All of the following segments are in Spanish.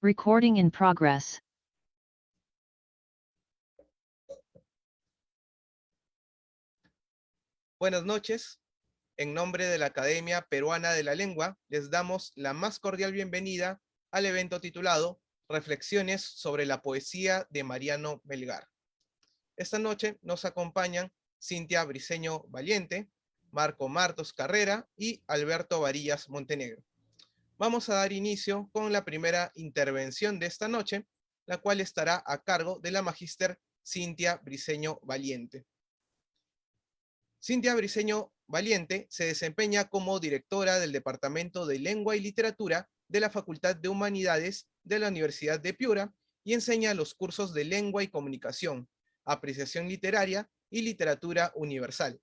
Recording in progress. Buenas noches. En nombre de la Academia Peruana de la Lengua, les damos la más cordial bienvenida al evento titulado Reflexiones sobre la poesía de Mariano Melgar. Esta noche nos acompañan Cintia Briceño Valiente, Marco Martos Carrera y Alberto Varillas Montenegro. Vamos a dar inicio con la primera intervención de esta noche, la cual estará a cargo de la magíster Cintia Briceño Valiente. Cintia Briceño Valiente se desempeña como directora del Departamento de Lengua y Literatura de la Facultad de Humanidades de la Universidad de Piura y enseña los cursos de Lengua y Comunicación, Apreciación Literaria y Literatura Universal.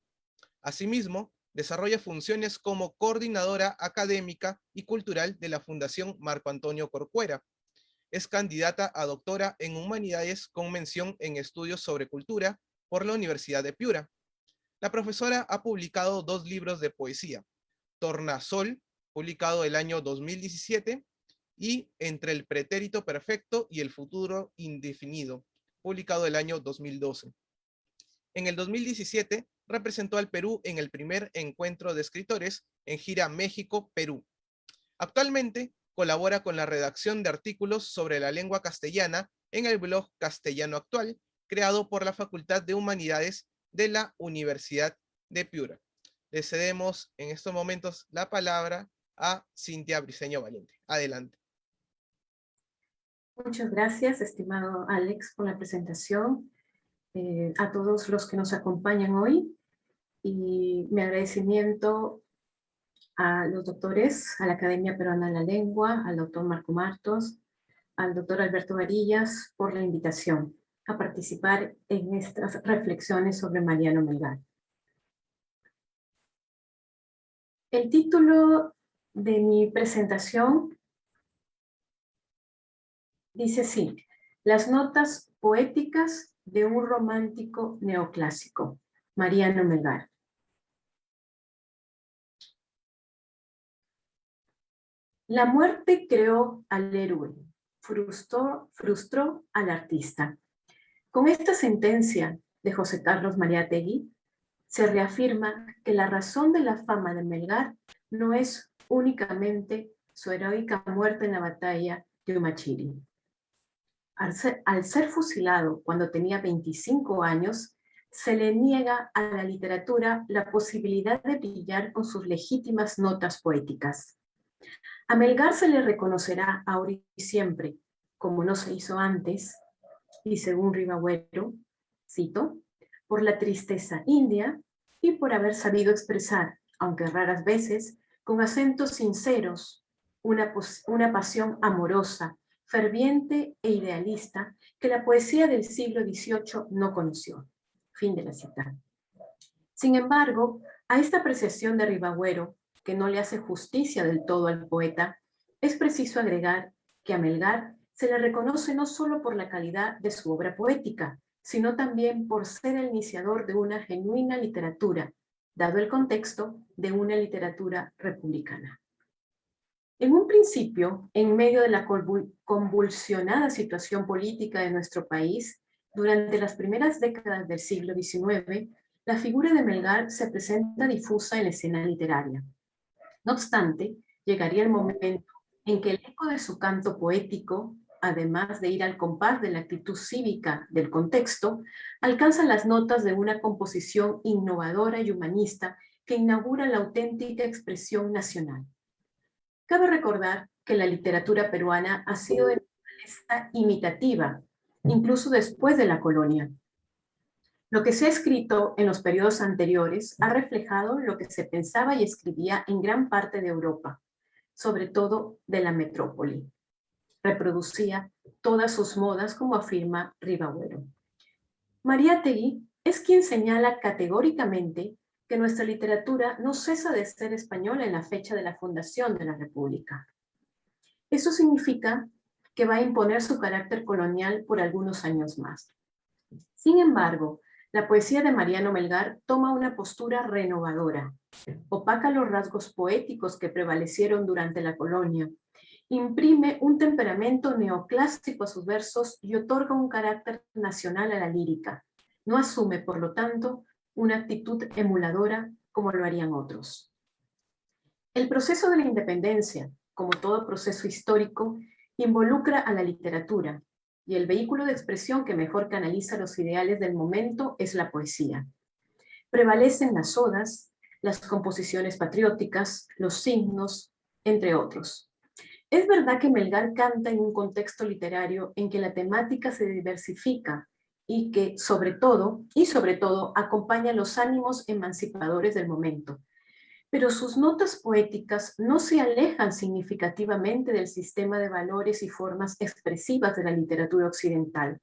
Asimismo, desarrolla funciones como coordinadora académica y cultural de la Fundación Marco Antonio Corcuera. Es candidata a doctora en Humanidades con mención en Estudios sobre Cultura por la Universidad de Piura. La profesora ha publicado 2 libros de poesía, Tornasol, publicado el año 2017, y Entre el pretérito perfecto y el futuro indefinido, publicado el año 2012. En el 2017 representó al Perú en el primer encuentro de escritores en gira México-Perú. Actualmente colabora con la redacción de artículos sobre la lengua castellana en el blog Castellano Actual, creado por la Facultad de Humanidades de la Universidad de Piura. Le cedemos en estos momentos la palabra a Cintia Briceño Valiente. Adelante. Muchas gracias, estimado Alex, por la presentación. A todos los que nos acompañan hoy, y mi agradecimiento a los doctores, a la Academia Peruana de la Lengua, al doctor Marco Martos, al doctor Alberto Varillas por la invitación a participar en estas reflexiones sobre Mariano Melgar. El título de mi presentación dice así: Las notas poéticas de un romántico neoclásico, Mariano Melgar. La muerte creó al héroe, frustró al artista. Con esta sentencia de José Carlos Mariátegui, se reafirma que la razón de la fama de Melgar no es únicamente su heroica muerte en la batalla de Humachiri. Al ser fusilado cuando tenía 25 años, se le niega a la literatura la posibilidad de brillar con sus legítimas notas poéticas. A Melgar se le reconocerá ahora y siempre, como no se hizo antes, y según Ribagüero, cito, por la tristeza india y por haber sabido expresar, aunque raras veces, con acentos sinceros, una pasión amorosa, ferviente e idealista que la poesía del siglo XVIII no conoció. Fin de la cita. Sin embargo, a esta apreciación de Ribagüero, que no le hace justicia del todo al poeta, es preciso agregar que a Melgar se le reconoce no solo por la calidad de su obra poética, sino también por ser el iniciador de una genuina literatura, dado el contexto de una literatura republicana. En un principio, en medio de la convulsionada situación política de nuestro país, durante las primeras décadas del siglo XIX, la figura de Melgar se presenta difusa en la escena literaria. No obstante, llegaría el momento en que el eco de su canto poético, además de ir al compás de la actitud cívica del contexto, alcanza las notas de una composición innovadora y humanista que inaugura la auténtica expresión nacional. Cabe recordar que la literatura peruana ha sido de naturaleza imitativa, incluso después de la colonia. Lo que se ha escrito en los periodos anteriores ha reflejado lo que se pensaba y escribía en gran parte de Europa, sobre todo de la metrópoli. Reproducía todas sus modas, como afirma Ribagüero. Mariátegui es quien señala categóricamente que nuestra literatura no cesa de ser española en la fecha de la fundación de la República. Eso significa que va a imponer su carácter colonial por algunos años más. Sin embargo, la poesía de Mariano Melgar toma una postura renovadora, opaca los rasgos poéticos que prevalecieron durante la colonia Imprime un temperamento neoclásico a sus versos y otorga un carácter nacional a la lírica. No asume, por lo tanto, una actitud emuladora como lo harían otros. El proceso de la independencia, como todo proceso histórico, involucra a la literatura, y el vehículo de expresión que mejor canaliza los ideales del momento es la poesía. Prevalecen las odas, las composiciones patrióticas, los himnos, entre otros. Es verdad que Melgar canta en un contexto literario en que la temática se diversifica y que, sobre todo, acompaña los ánimos emancipadores del momento. Pero sus notas poéticas no se alejan significativamente del sistema de valores y formas expresivas de la literatura occidental.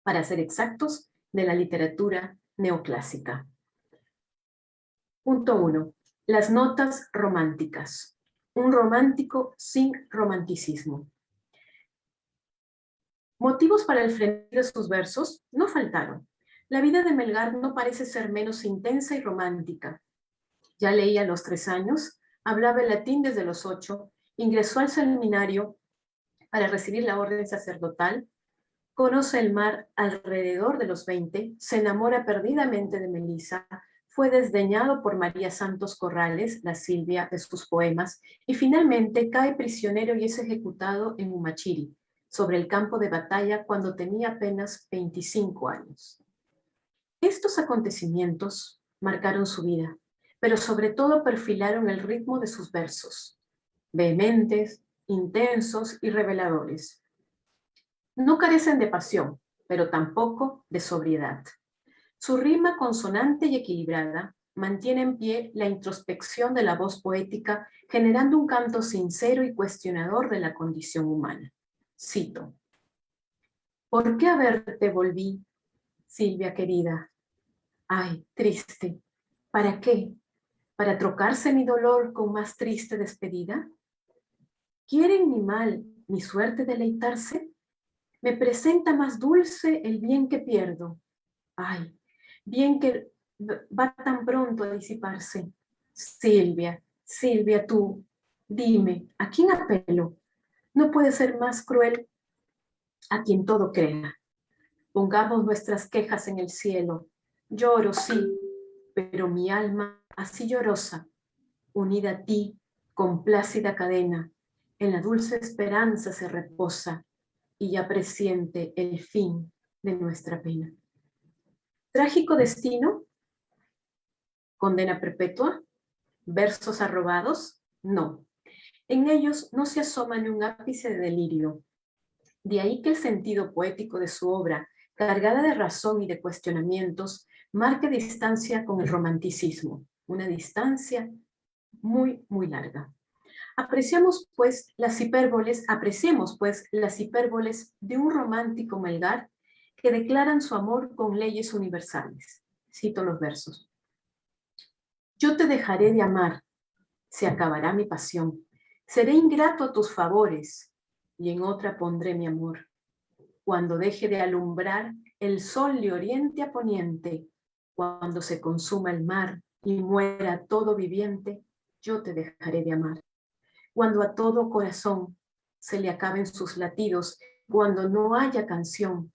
Para ser exactos, de la literatura neoclásica. Punto 1. Las notas románticas. Un romántico sin romanticismo. Motivos para el frenillo de sus versos no faltaron. La vida de Melgar no parece ser menos intensa y romántica. Ya leía a los 3 años, hablaba el latín desde los 8, ingresó al seminario para recibir la orden sacerdotal, conoce el mar alrededor de los 20, se enamora perdidamente de Melisa, fue desdeñado por María Santos Corrales, la Silvia de sus poemas, y finalmente cae prisionero y es ejecutado en Humachiri, sobre el campo de batalla cuando tenía apenas 25 años. Estos acontecimientos marcaron su vida, pero sobre todo perfilaron el ritmo de sus versos, vehementes, intensos y reveladores. No carecen de pasión, pero tampoco de sobriedad. Su rima consonante y equilibrada mantiene en pie la introspección de la voz poética, generando un canto sincero y cuestionador de la condición humana. Cito: ¿por qué a verte volví, Silvia querida? Ay, triste, ¿para qué? ¿Para trocarse mi dolor con más triste despedida? ¿Quieren mi mal, mi suerte deleitarse? Me presenta más dulce el bien que pierdo. Ay, bien que va tan pronto a disiparse. Silvia, Silvia, tú, dime, ¿a quién apelo? No puede ser más cruel a quien todo crea. Pongamos nuestras quejas en el cielo. Lloro, sí, pero mi alma, así llorosa, unida a ti, con plácida cadena, en la dulce esperanza se reposa y ya presiente el fin de nuestra pena. Trágico destino, condena perpetua, versos arrobados, no. En ellos no se asoma ni un ápice de delirio. De ahí que el sentido poético de su obra, cargada de razón y de cuestionamientos, marque distancia con el romanticismo, una distancia muy, muy larga. Apreciemos pues las hipérboles de un romántico Melgar que declaran su amor con leyes universales. Cito los versos. Yo te dejaré de amar, se acabará mi pasión. Seré ingrato a tus favores y en otra pondré mi amor. Cuando deje de alumbrar el sol de oriente a poniente, cuando se consuma el mar y muera todo viviente, yo te dejaré de amar. Cuando a todo corazón se le acaben sus latidos, cuando no haya canción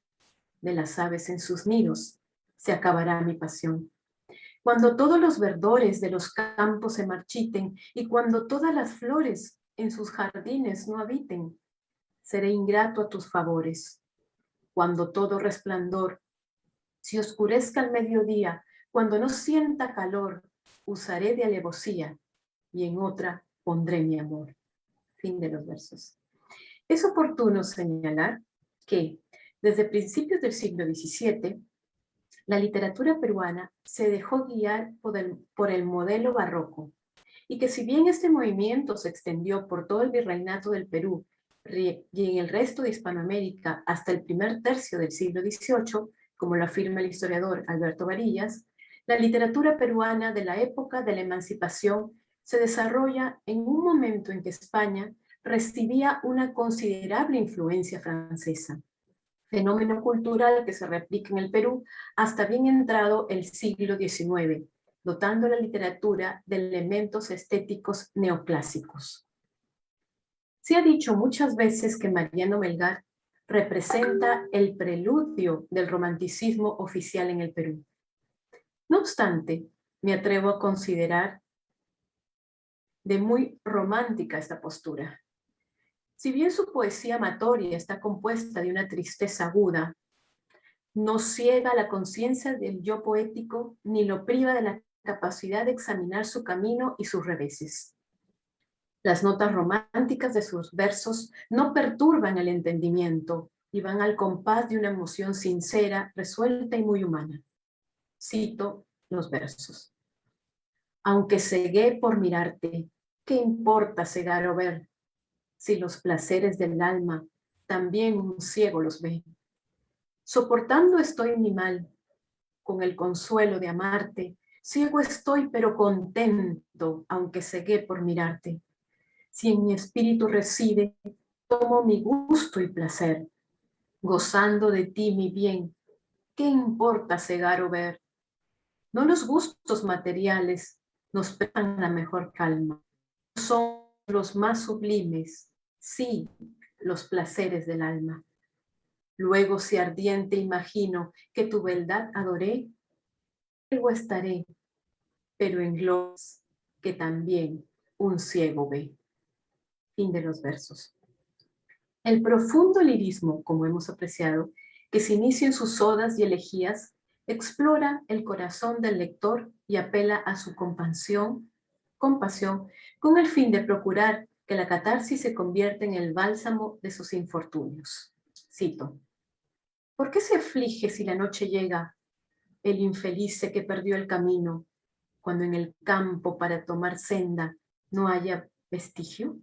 de las aves en sus nidos, se acabará mi pasión. Cuando todos los verdores de los campos se marchiten y cuando todas las flores en sus jardines no habiten, seré ingrato a tus favores. Cuando todo resplandor se oscurezca al mediodía, cuando no sienta calor, usaré de alevosía y en otra pondré mi amor. Fin de los versos. Es oportuno señalar que desde principios del siglo XVII, la literatura peruana se dejó guiar por el modelo barroco y que si bien este movimiento se extendió por todo el virreinato del Perú y en el resto de Hispanoamérica hasta el primer tercio del siglo XVIII, como lo afirma el historiador Alberto Varillas, la literatura peruana de la época de la emancipación se desarrolla en un momento en que España recibía una considerable influencia francesa, fenómeno cultural que se replica en el Perú hasta bien entrado el siglo XIX, dotando la literatura de elementos estéticos neoclásicos. Se ha dicho muchas veces que Mariano Melgar representa el preludio del romanticismo oficial en el Perú. No obstante, me atrevo a considerar de muy romántica esta postura. Si bien su poesía amatoria está compuesta de una tristeza aguda, no ciega la conciencia del yo poético ni lo priva de la capacidad de examinar su camino y sus reveses. Las notas románticas de sus versos no perturban el entendimiento y van al compás de una emoción sincera, resuelta y muy humana. Cito los versos. Aunque cegué por mirarte, ¿qué importa cegar o ver? Si los placeres del alma también un ciego los ve. Soportando estoy mi mal, con el consuelo de amarte, ciego estoy pero contento, aunque cegué por mirarte. Si en mi espíritu reside, tomo mi gusto y placer, gozando de ti mi bien. ¿Qué importa cegar o ver? No los gustos materiales nos prestan la mejor calma. Son los más sublimes, sí, los placeres del alma. Luego si ardiente imagino que tu beldad adoré, luego estaré, pero en glorias que también un ciego ve. Fin de los versos. El profundo lirismo, como hemos apreciado, que se inicia en sus odas y elegías, explora el corazón del lector y apela a su compasión, con el fin de procurar que la catarsis se convierta en el bálsamo de sus infortunios. Cito. ¿Por qué se aflige si la noche llega el infeliz que perdió el camino, cuando en el campo para tomar senda no haya vestigio?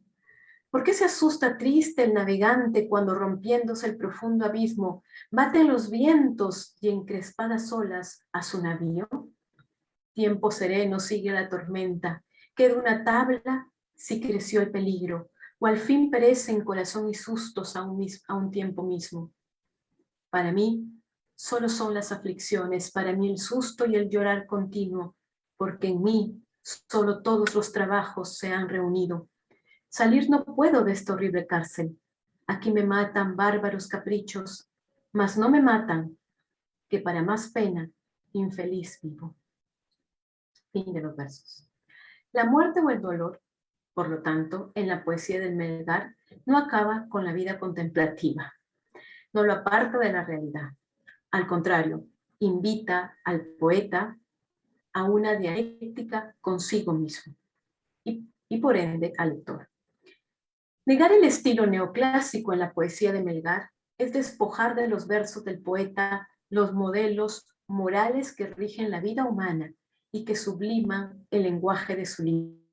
¿Por qué se asusta triste el navegante cuando rompiéndose el profundo abismo baten los vientos y encrespadas olas a su navío? Tiempo sereno sigue la tormenta, queda una tabla si creció el peligro, o al fin perecen corazón y sustos a un tiempo mismo. Para mí, solo son las aflicciones, para mí el susto y el llorar continuo, porque en mí solo todos los trabajos se han reunido. Salir no puedo de esta horrible cárcel. Aquí me matan bárbaros caprichos, mas no me matan, que para más pena, infeliz vivo. Fin de los versos. La muerte o el dolor, por lo tanto, en la poesía del Melgar, no acaba con la vida contemplativa, no lo aparta de la realidad. Al contrario, invita al poeta a una dialéctica consigo mismo y por ende al lector. Negar el estilo neoclásico en la poesía de Melgar es despojar de los versos del poeta los modelos morales que rigen la vida humana y que subliman el lenguaje de su libro.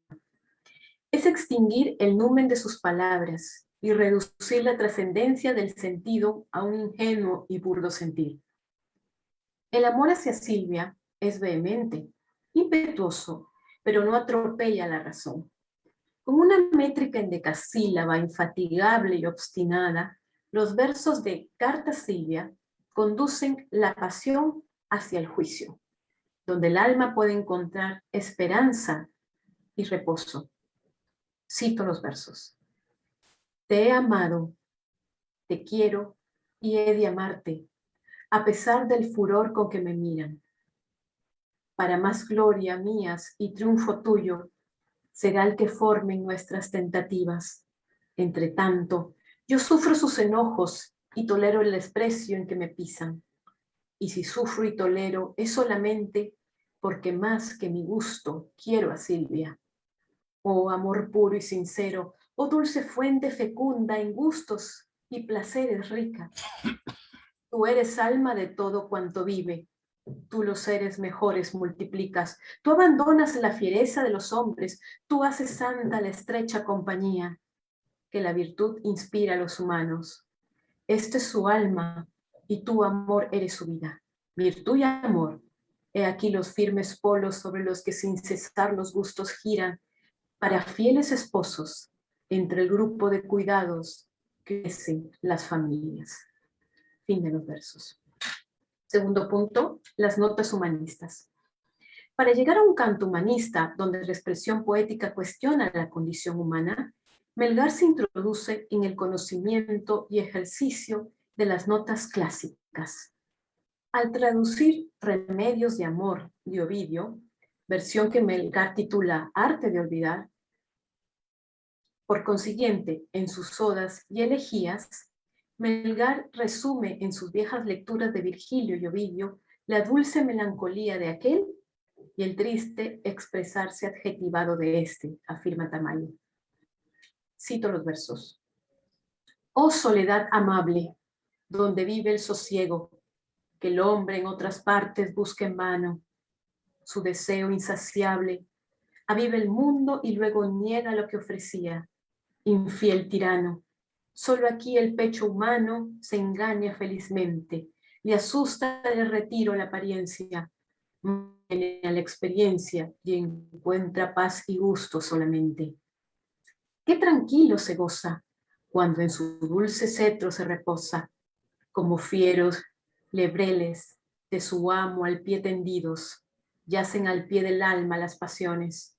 Es extinguir el numen de sus palabras y reducir la trascendencia del sentido a un ingenuo y burdo sentir. El amor hacia Silvia es vehemente, impetuoso, pero no atropella la razón. Con una métrica endecasílaba, infatigable y obstinada, los versos de Carta Silvia conducen la pasión hacia el juicio, donde el alma puede encontrar esperanza y reposo. Cito los versos. Te he amado, te quiero y he de amarte, a pesar del furor con que me miran. Para más gloria mías y triunfo tuyo, será el que formen nuestras tentativas. Entre tanto, yo sufro sus enojos y tolero el desprecio en que me pisan. Y si sufro y tolero es solamente porque más que mi gusto quiero a Silvia. Oh amor puro y sincero, oh dulce fuente fecunda en gustos y placeres rica. Tú eres alma de todo cuanto vive. Tú los seres mejores multiplicas, tú abandonas la fiereza de los hombres, tú haces santa la estrecha compañía, que la virtud inspira a los humanos. Este es su alma, y tu amor eres su vida. Virtud y amor, he aquí los firmes polos sobre los que sin cesar los gustos giran, para fieles esposos, entre el grupo de cuidados crecen las familias. Fin de los versos. Segundo punto, las notas humanistas. Para llegar a un canto humanista, donde la expresión poética cuestiona la condición humana, Melgar se introduce en el conocimiento y ejercicio de las notas clásicas. Al traducir Remedios de Amor de Ovidio, versión que Melgar titula Arte de Olvidar, por consiguiente, en sus odas y elegías, Melgar resume en sus viejas lecturas de Virgilio y Ovidio la dulce melancolía de aquel y el triste expresarse adjetivado de este, afirma Tamayo. Cito los versos. Oh soledad amable, donde vive el sosiego, que el hombre en otras partes busca en vano. Su deseo insaciable aviva el mundo y luego niega lo que ofrecía. Infiel tirano, solo aquí el pecho humano se engaña felizmente, le asusta de retiro la apariencia, viene a la experiencia y encuentra paz y gusto solamente. Qué tranquilo se goza cuando en su dulce cetro se reposa, como fieros lebreles de su amo al pie tendidos, yacen al pie del alma las pasiones.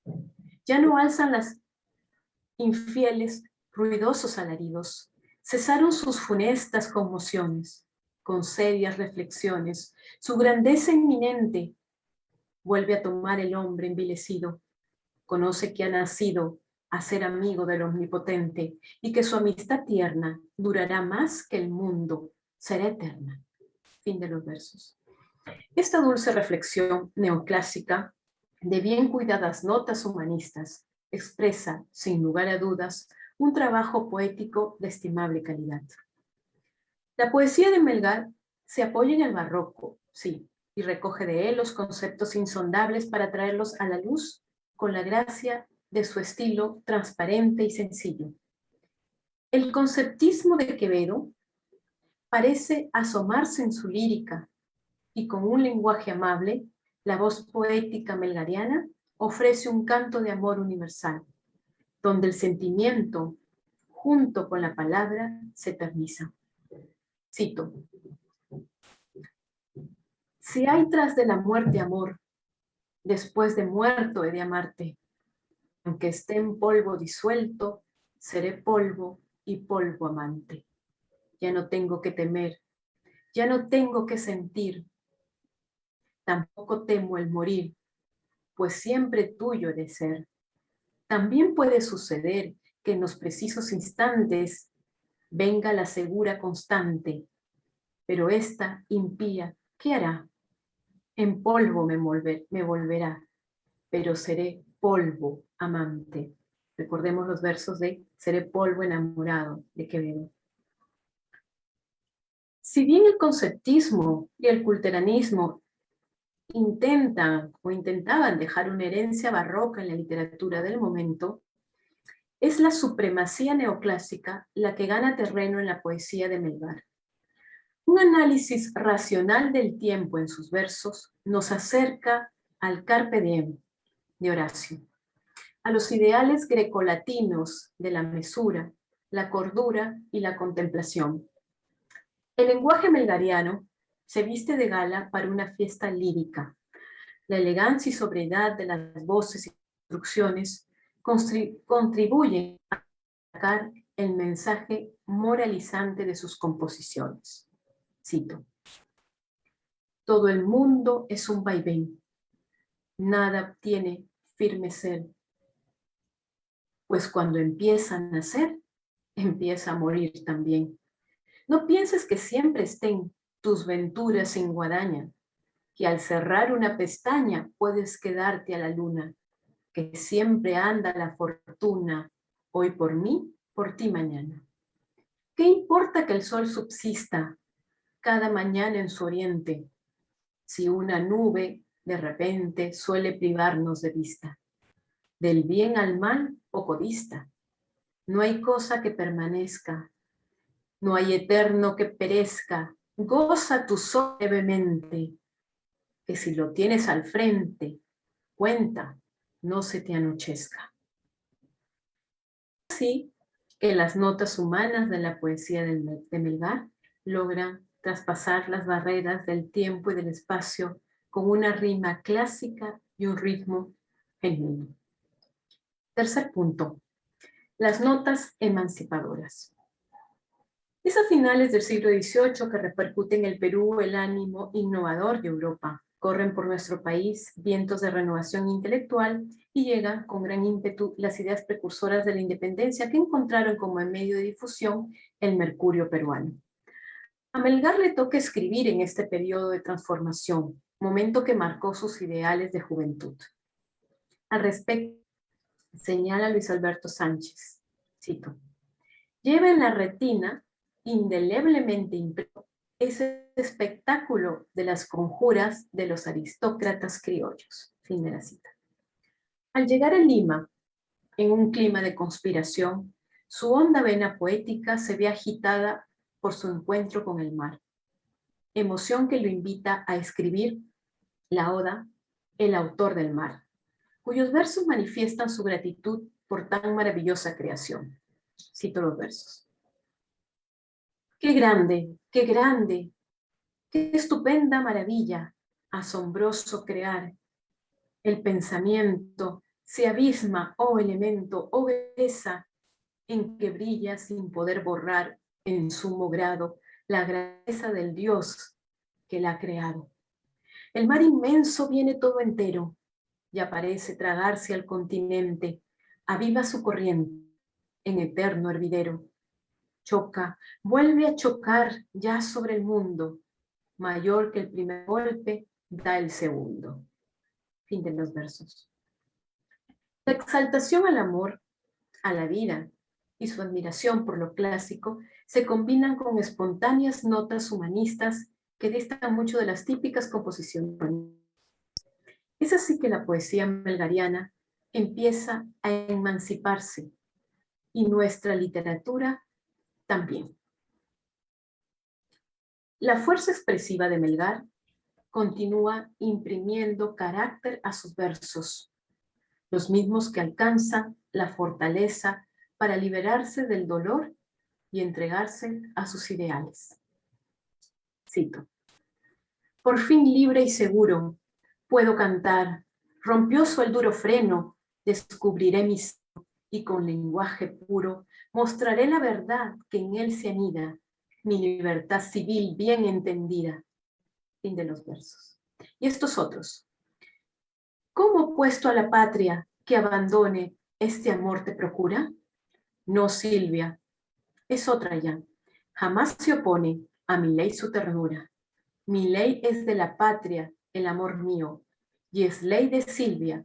Ya no alzan las infieles ruidosos alaridos, cesaron sus funestas conmociones, con serias reflexiones, su grandeza inminente vuelve a tomar el hombre envilecido, conoce que ha nacido a ser amigo del Omnipotente y que su amistad tierna durará más que el mundo, será eterna. Fin de los versos. Esta dulce reflexión neoclásica de bien cuidadas notas humanistas expresa, sin lugar a dudas, un trabajo poético de estimable calidad. La poesía de Melgar se apoya en el barroco, sí, y recoge de él los conceptos insondables para traerlos a la luz con la gracia de su estilo transparente y sencillo. El conceptismo de Quevedo parece asomarse en su lírica y con un lenguaje amable, la voz poética melgariana ofrece un canto de amor universal, donde el sentimiento, junto con la palabra, se eterniza. Cito. Si hay tras de la muerte amor, después de muerto he de amarte. Aunque esté en polvo disuelto, seré polvo y polvo amante. Ya no tengo que temer, ya no tengo que sentir, tampoco temo el morir, pues siempre tuyo he de ser. También puede suceder que en los precisos instantes venga la segura constante, pero esta impía, ¿qué hará? En polvo me volverá, pero seré polvo amante. Recordemos los versos de Seré polvo enamorado de Quevedo. Si bien el conceptismo y el culteranismo intentaban dejar una herencia barroca en la literatura del momento, es la supremacía neoclásica la que gana terreno en la poesía de Melgar. Un análisis racional del tiempo en sus versos nos acerca al Carpe Diem de Horacio, a los ideales grecolatinos de la mesura, la cordura y la contemplación. El lenguaje melgariano se viste de gala para una fiesta lírica. La elegancia y sobriedad de las voces y instrucciones contribuyen a destacar el mensaje moralizante de sus composiciones. Cito. Todo el mundo es un vaivén, nada tiene firme ser, pues cuando empieza a nacer, empieza a morir también. No pienses que siempre estén tus venturas en guadaña, que al cerrar una pestaña puedes quedarte a la luna, que siempre anda la fortuna, hoy por mí, por ti mañana. ¿Qué importa que el sol subsista cada mañana en su oriente, si una nube de repente suele privarnos de vista? Del bien al mal poco dista. No hay cosa que permanezca, no hay eterno que perezca. Goza tu sol levemente, que si lo tienes al frente, cuenta, no se te anochezca. Así que las notas humanas de la poesía de Melgar logran traspasar las barreras del tiempo y del espacio con una rima clásica y un ritmo genuino. Tercer punto. Las notas emancipadoras. Es a finales del siglo XVIII que repercute en el Perú el ánimo innovador de Europa. Corren por nuestro país vientos de renovación intelectual y llegan con gran ímpetu las ideas precursoras de la independencia que encontraron como medio de difusión el mercurio peruano. A Melgar le toca escribir en este periodo de transformación, momento que marcó sus ideales de juventud. Al respecto, señala Luis Alberto Sánchez, cito, lleva en la retina indeleblemente impreso ese espectáculo de las conjuras de los aristócratas criollos. Fin de la cita. Al llegar a Lima, en un clima de conspiración, su honda vena poética se ve agitada por su encuentro con el mar, emoción que lo invita a escribir la oda El autor del mar, cuyos versos manifiestan su gratitud por tan maravillosa creación. Cito los versos. ¡Qué grande, qué estupenda maravilla, asombroso crear! El pensamiento se abisma, oh elemento, oh belleza, en que brilla sin poder borrar en sumo grado la grandeza del Dios que la ha creado. El mar inmenso viene todo entero y aparece tragarse al continente, aviva su corriente en eterno hervidero. Choca, vuelve a chocar ya sobre el mundo, mayor que el primer golpe da el segundo. Fin de los versos. La exaltación al amor, a la vida y su admiración por lo clásico se combinan con espontáneas notas humanistas que distan mucho de las típicas composiciones. Es así que la poesía melgariana empieza a emanciparse y nuestra literatura también. La fuerza expresiva de Melgar continúa imprimiendo carácter a sus versos, los mismos que alcanzan la fortaleza para liberarse del dolor y entregarse a sus ideales. Cito. Por fin libre y seguro puedo cantar, rompió su el duro freno, descubriré mi ser y con lenguaje puro mostraré la verdad que en él se anida, mi libertad civil bien entendida. Fin de los versos. Y estos otros. ¿Cómo opuesto a la patria que abandone este amor te procura? No, Silvia, es otra ya. Jamás se opone a mi ley su ternura. Mi ley es de la patria, el amor mío, y es ley de Silvia,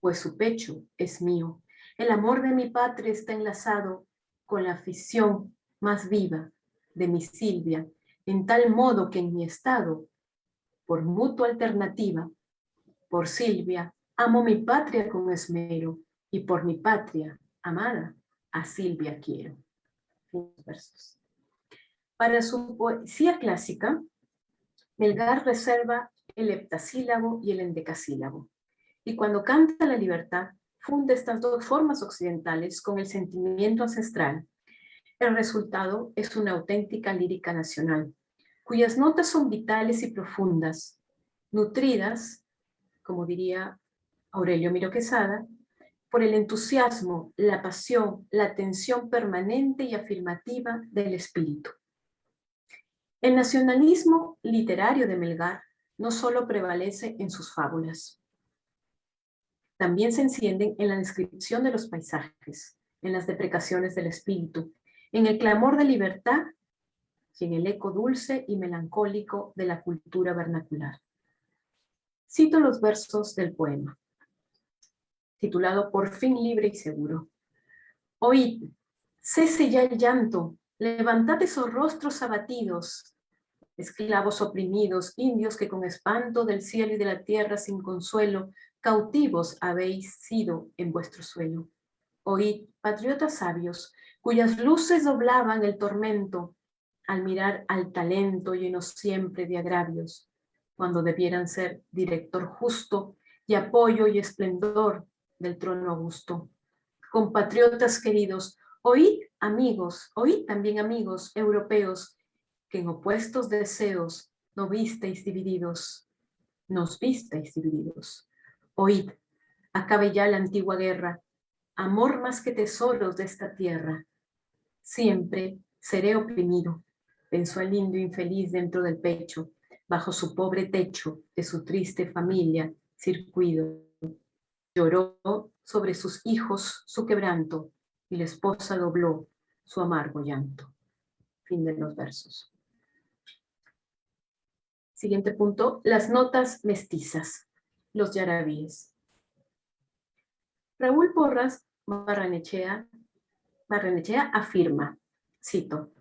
pues su pecho es mío. El amor de mi patria está enlazado con la afición más viva de mi Silvia, en tal modo que en mi estado, por mutua alternativa, por Silvia, amo mi patria con esmero, y por mi patria, amada, a Silvia quiero. Versos. Para su poesía clásica, Melgar reserva el heptasílabo y el endecasílabo, y cuando canta la libertad, funde estas dos formas occidentales con el sentimiento ancestral. El resultado es una auténtica lírica nacional, cuyas notas son vitales y profundas, nutridas, como diría Aurelio Miro Quesada, por el entusiasmo, la pasión, la tensión permanente y afirmativa del espíritu. El nacionalismo literario de Melgar no solo prevalece en sus fábulas, también se encienden en la descripción de los paisajes, en las deprecaciones del espíritu, en el clamor de libertad y en el eco dulce y melancólico de la cultura vernacular. Cito los versos del poema, titulado Por fin libre y seguro. Oíd, cese ya el llanto, levantad esos rostros abatidos, esclavos oprimidos, indios que con espanto del cielo y de la tierra sin consuelo, cautivos habéis sido en vuestro suelo. Oíd, patriotas sabios, cuyas luces doblaban el tormento, al mirar al talento lleno siempre de agravios, cuando debieran ser director justo y apoyo y esplendor del trono augusto. Compatriotas queridos, oíd amigos, oíd también amigos europeos, que en opuestos deseos no visteis divididos, nos visteis divididos. Oíd, acabe ya la antigua guerra, amor más que tesoros de esta tierra. Siempre seré oprimido, pensó el indio infeliz dentro del pecho, bajo su pobre techo de su triste familia, circuido. Lloró sobre sus hijos su quebranto, y la esposa dobló su amargo llanto. Fin de los versos. Siguiente punto, las notas mestizas, los yarabíes. Raúl Porras Barrenechea afirma, cito,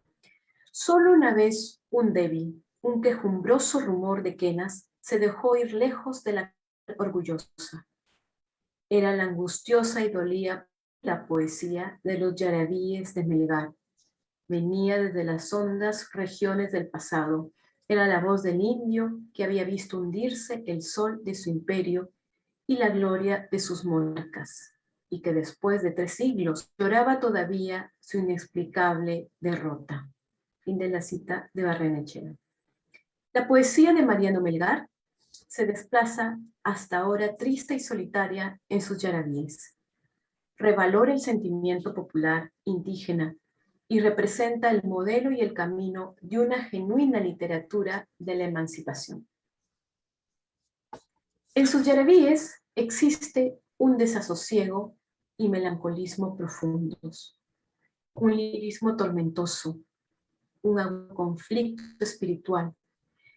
solo una vez un débil, un quejumbroso rumor de quenas se dejó oír lejos de la orgullosa. Era la angustiosa y dolía la poesía de los yarabíes de Melgar. Venía desde las hondas regiones del pasado. Era la voz del indio que había visto hundirse el sol de su imperio y la gloria de sus monarcas, y que después de 3 siglos lloraba todavía su inexplicable derrota. Fin de la cita de Barrenechea. La poesía de Mariano Melgar se desplaza hasta ahora triste y solitaria en sus yarabíes. Revalora el sentimiento popular indígena y representa el modelo y el camino de una genuina literatura de la emancipación. En sus yarabíes existe un desasosiego y melancolismo profundos, un lirismo tormentoso, un conflicto espiritual,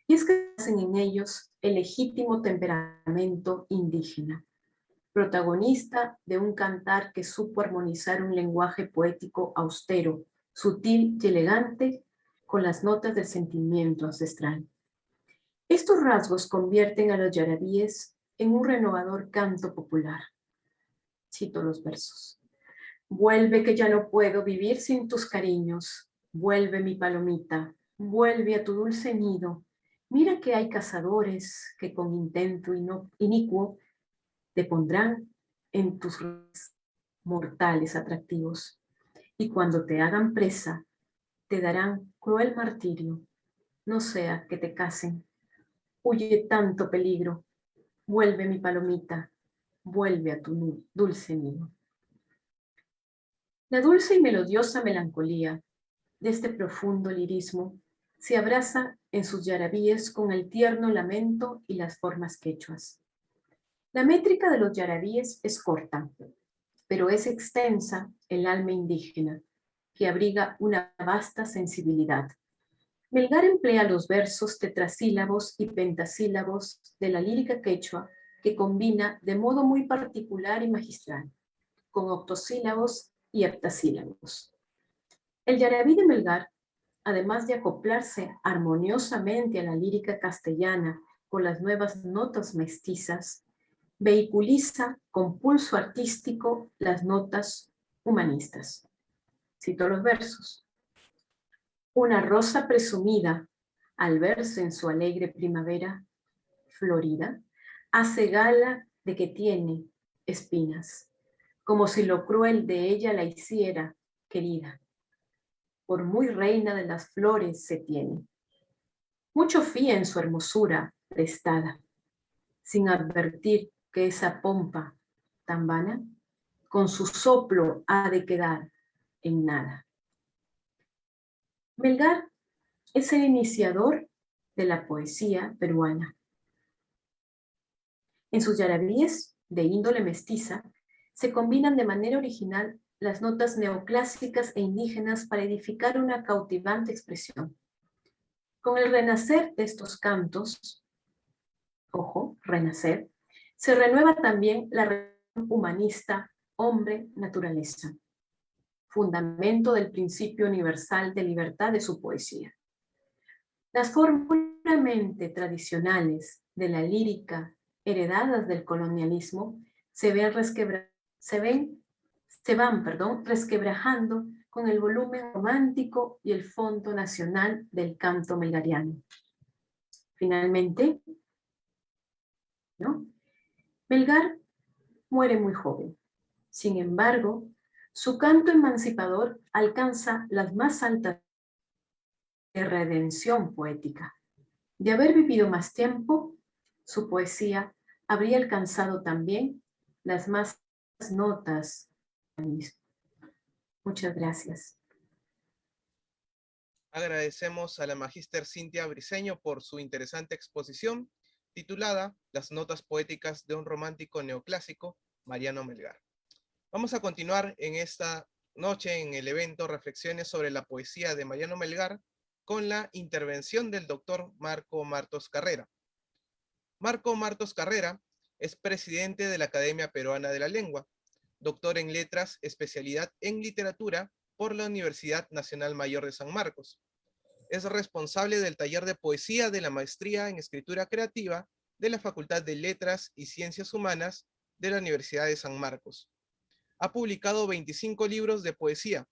y es que hacen en ellos el legítimo temperamento indígena, protagonista de un cantar que supo armonizar un lenguaje poético austero, sutil y elegante con las notas del sentimiento ancestral. Estos rasgos convierten a los yarabíes en un renovador canto popular. Cito los versos. Vuelve que ya no puedo vivir sin tus cariños. Vuelve mi palomita, vuelve a tu dulce nido. Mira que hay cazadores que con intento inicuo te pondrán en tus mortales atractivos. Y cuando te hagan presa, te darán cruel martirio. No sea que te casen. Huye tanto peligro. Vuelve mi palomita, vuelve a tu dulce nido. La dulce y melodiosa melancolía de este profundo lirismo se abraza en sus yarabíes con el tierno lamento y las formas quechuas. La métrica de los yarabíes es corta, pero es extensa el alma indígena, que abriga una vasta sensibilidad. Melgar emplea los versos tetrasílabos y pentasílabos de la lírica quechua que combina de modo muy particular y magistral, con octosílabos y heptasílabos. El yarabí de Melgar, además de acoplarse armoniosamente a la lírica castellana con las nuevas notas mestizas, vehiculiza con pulso artístico las notas humanistas. Cito los versos. Una rosa presumida, al verse en su alegre primavera florida, hace gala de que tiene espinas, como si lo cruel de ella la hiciera querida. Por muy reina de las flores se tiene. Mucho fía en su hermosura prestada, sin advertir que esa pompa tan vana, con su soplo ha de quedar en nada. Melgar es el iniciador de la poesía peruana. En sus yarabíes, de índole mestiza, se combinan de manera original las notas neoclásicas e indígenas para edificar una cautivante expresión. Con el renacer de estos cantos, ojo, renacer, se renueva también la relación humanista hombre-naturaleza, fundamento del principio universal de libertad de su poesía. Las formas puramente tradicionales de la lírica heredadas del colonialismo se van resquebrajando con el volumen romántico y el fondo nacional del canto melgariano. Finalmente, ¿no? Melgar muere muy joven. Sin embargo, su canto emancipador alcanza las más altas de redención poética. De haber vivido más tiempo, su poesía habría alcanzado también las más notas mismo. Muchas gracias. Agradecemos a la magíster Cintia Briceño por su interesante exposición titulada Las notas poéticas de un romántico neoclásico, Mariano Melgar. Vamos a continuar en esta noche en el evento Reflexiones sobre la poesía de Mariano Melgar con la intervención del doctor Marco Martos Carrera. Marco Martos Carrera es presidente de la Academia Peruana de la Lengua, doctor en letras, especialidad en literatura por la Universidad Nacional Mayor de San Marcos. Es responsable del taller de poesía de la maestría en escritura creativa de la Facultad de Letras y Ciencias Humanas de la Universidad de San Marcos. Ha publicado 25 libros de poesía.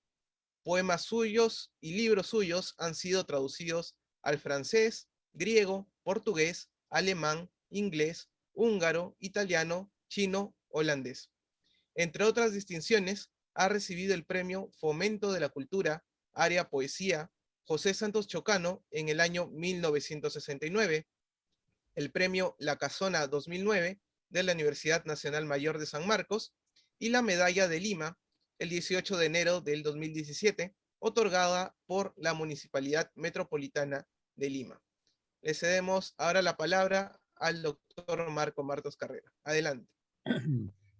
Poemas suyos y libros suyos han sido traducidos al francés, griego, portugués, alemán, inglés, húngaro, italiano, chino, holandés. Entre otras distinciones, ha recibido el premio Fomento de la Cultura, Área Poesía, José Santos Chocano en el año 1969, el premio La Casona 2009 de la Universidad Nacional Mayor de San Marcos y la Medalla de Lima el 18 de enero del 2017, otorgada por la Municipalidad Metropolitana de Lima. Le cedemos ahora la palabra al doctor Marco Martos Carrera. Adelante.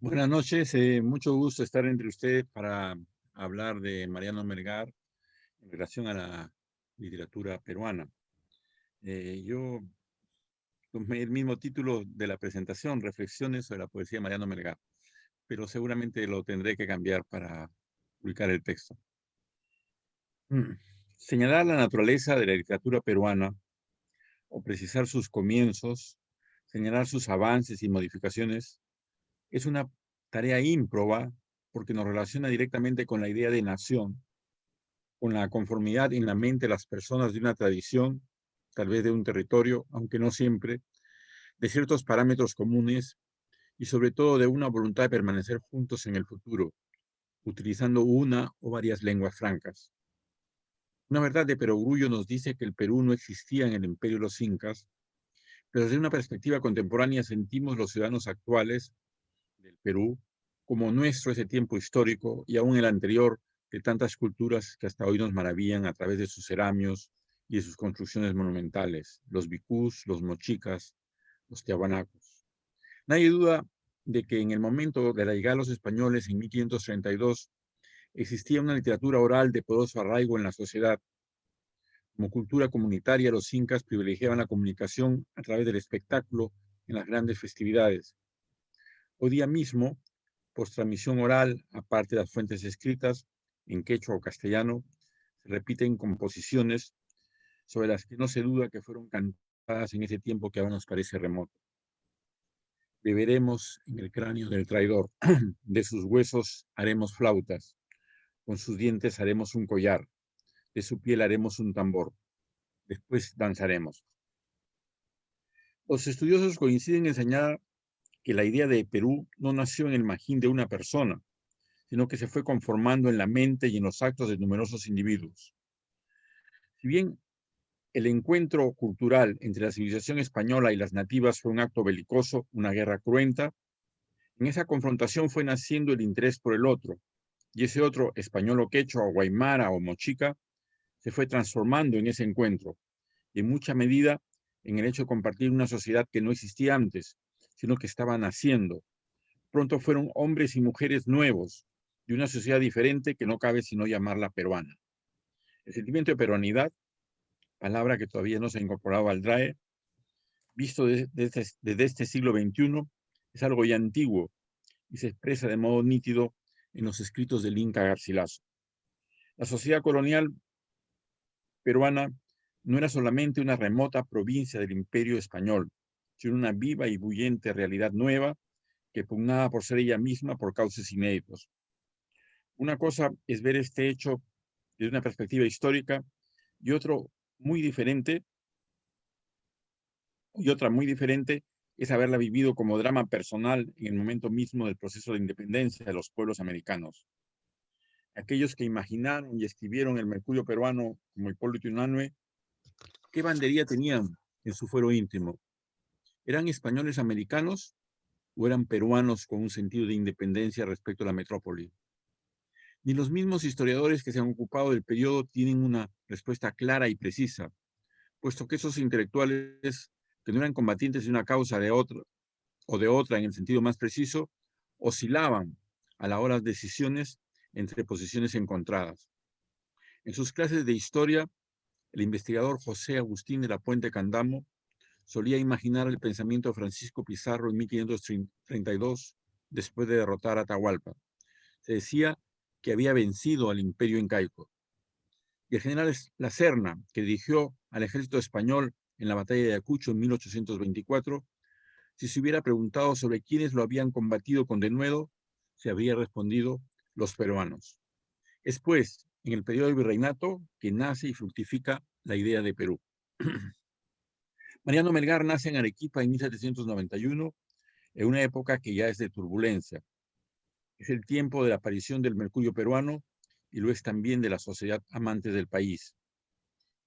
Buenas noches, mucho gusto estar entre ustedes para hablar de Mariano Melgar en relación a la literatura peruana. Yo tomé el mismo título de la presentación, Reflexiones sobre la poesía de Mariano Melgar, pero seguramente lo tendré que cambiar para publicar el texto. Señalar la naturaleza de la literatura peruana o precisar sus comienzos, señalar sus avances y modificaciones, es una tarea ímproba porque nos relaciona directamente con la idea de nación, con la conformidad en la mente de las personas de una tradición, tal vez de un territorio, aunque no siempre, de ciertos parámetros comunes y sobre todo de una voluntad de permanecer juntos en el futuro, utilizando una o varias lenguas francas. Una verdad de perogrullo nos dice que el Perú no existía en el imperio de los incas, pero desde una perspectiva contemporánea sentimos los ciudadanos actuales del Perú como nuestro ese tiempo histórico y aún el anterior de tantas culturas que hasta hoy nos maravillan a través de sus ceramios y de sus construcciones monumentales, los bicús, los mochicas, los tiahuanacos. Nadie duda de que en el momento de la llegada de los españoles en 1532 existía una literatura oral de poderoso arraigo en la sociedad. Como cultura comunitaria, los incas privilegiaban la comunicación a través del espectáculo en las grandes festividades. Hoy día mismo, por transmisión oral, aparte de las fuentes escritas, en quechua o castellano, se repiten composiciones sobre las que no se duda que fueron cantadas en ese tiempo que ahora nos parece remoto. Beberemos en el cráneo del traidor, de sus huesos haremos flautas, con sus dientes haremos un collar, de su piel haremos un tambor, después danzaremos. Los estudiosos coinciden en señalar que la idea de Perú no nació en el magín de una persona, sino que se fue conformando en la mente y en los actos de numerosos individuos. Si bien el encuentro cultural entre la civilización española y las nativas fue un acto belicoso, una guerra cruenta, en esa confrontación fue naciendo el interés por el otro, y ese otro, español o quechua o guaymara o mochica, se fue transformando en ese encuentro, y en mucha medida en el hecho de compartir una sociedad que no existía antes, sino que estaba naciendo. Pronto fueron hombres y mujeres nuevos, de una sociedad diferente que no cabe sino llamarla peruana. El sentimiento de peruanidad, palabra que todavía no se ha incorporado al DRAE, visto desde este siglo XXI, es algo ya antiguo y se expresa de modo nítido en los escritos del Inca Garcilaso. La sociedad colonial peruana no era solamente una remota provincia del Imperio Español, sino una viva y bullente realidad nueva que pugnaba por ser ella misma por causas inéditos. Una cosa es ver este hecho desde una perspectiva histórica y otra muy diferente es haberla vivido como drama personal en el momento mismo del proceso de independencia de los pueblos americanos. Aquellos que imaginaron y escribieron el Mercurio peruano como Hipólito Unanue, ¿qué bandería tenían en su fuero íntimo? ¿Eran españoles americanos o eran peruanos con un sentido de independencia respecto a la metrópoli? Ni los mismos historiadores que se han ocupado del periodo tienen una respuesta clara y precisa, puesto que esos intelectuales que no eran combatientes de una causa o de otra en el sentido más preciso, oscilaban a la hora de decisiones entre posiciones encontradas. En sus clases de historia, el investigador José Agustín de la Puente Candamo solía imaginar el pensamiento de Francisco Pizarro en 1532, después de derrotar a Atahualpa. Se decía que había vencido al imperio incaico. Y el general La Serna, que dirigió al ejército español en la batalla de Ayacucho en 1824, si se hubiera preguntado sobre quiénes lo habían combatido con denuedo, se habría respondido los peruanos. Es pues en el periodo del virreinato que nace y fructifica la idea de Perú. Mariano Melgar nace en Arequipa en 1791, en una época que ya es de turbulencia. Es el tiempo de la aparición del mercurio peruano y lo es también de la sociedad amante del país.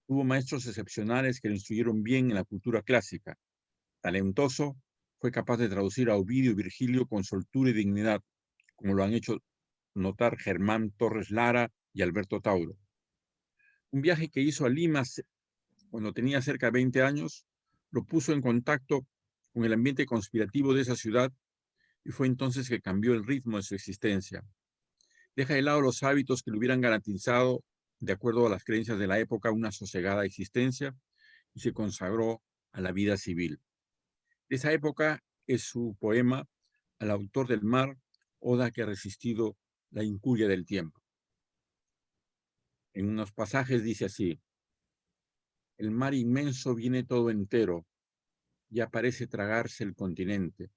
Tuvo maestros excepcionales que lo instruyeron bien en la cultura clásica. Talentoso, fue capaz de traducir a Ovidio y Virgilio con soltura y dignidad, como lo han hecho notar Germán Torres Lara y Alberto Tauro. Un viaje que hizo a Lima cuando tenía cerca de 20 años, lo puso en contacto con el ambiente conspirativo de esa ciudad y fue entonces que cambió el ritmo de su existencia. Deja de lado los hábitos que le hubieran garantizado, de acuerdo a las creencias de la época, una sosegada existencia y se consagró a la vida civil. De esa época es su poema Al autor del mar, oda que ha resistido la incuria del tiempo. En unos pasajes dice así: el mar inmenso viene todo entero, ya parece tragarse el continente,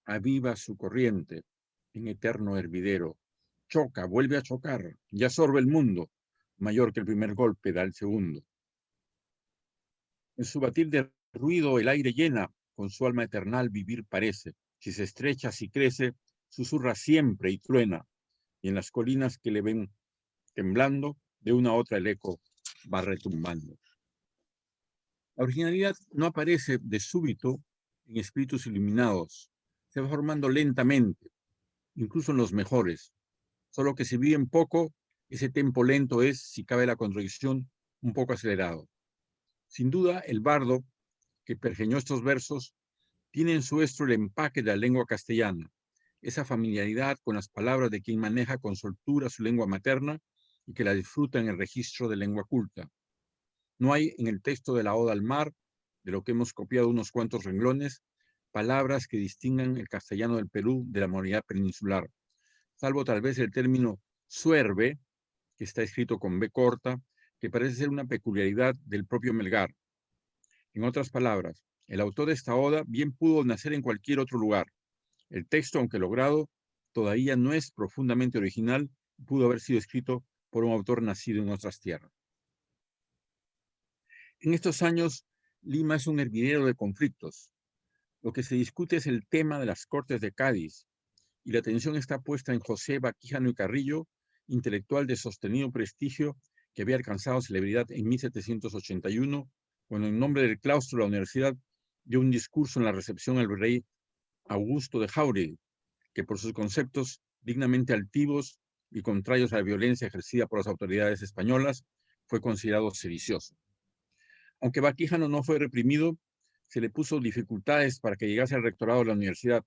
aviva su corriente en eterno hervidero, choca, vuelve a chocar, ya sorbe el mundo, mayor que el primer golpe da el segundo. En su batir de ruido el aire llena, con su alma eternal vivir parece, si se estrecha, si crece, susurra siempre y truena, y en las colinas que le ven temblando, de una a otra el eco va retumbando. La originalidad no aparece de súbito en espíritus iluminados, se va formando lentamente, incluso en los mejores, solo que si viven poco, ese tempo lento es, si cabe la contradicción, un poco acelerado. Sin duda, el bardo que pergeñó estos versos tiene en su estro el empaque de la lengua castellana, esa familiaridad con las palabras de quien maneja con soltura su lengua materna y que la disfruta en el registro de lengua culta. No hay en el texto de la Oda al Mar, de lo que hemos copiado unos cuantos renglones, palabras que distingan el castellano del Perú de la modalidad peninsular, salvo tal vez el término suerbe, que está escrito con B corta, que parece ser una peculiaridad del propio Melgar. En otras palabras, el autor de esta oda bien pudo nacer en cualquier otro lugar. El texto, aunque logrado, todavía no es profundamente original, pudo haber sido escrito por un autor nacido en otras tierras. En estos años, Lima es un hervidero de conflictos. Lo que se discute es el tema de las Cortes de Cádiz, y la atención está puesta en José Baquijano y Carrillo, intelectual de sostenido prestigio que había alcanzado celebridad en 1781, cuando en nombre del claustro de la universidad dio un discurso en la recepción al rey Augusto de Jáuregui, que por sus conceptos dignamente altivos y contrarios a la violencia ejercida por las autoridades españolas, fue considerado sedicioso. Aunque Baquijano no fue reprimido, se le puso dificultades para que llegase al rectorado de la universidad,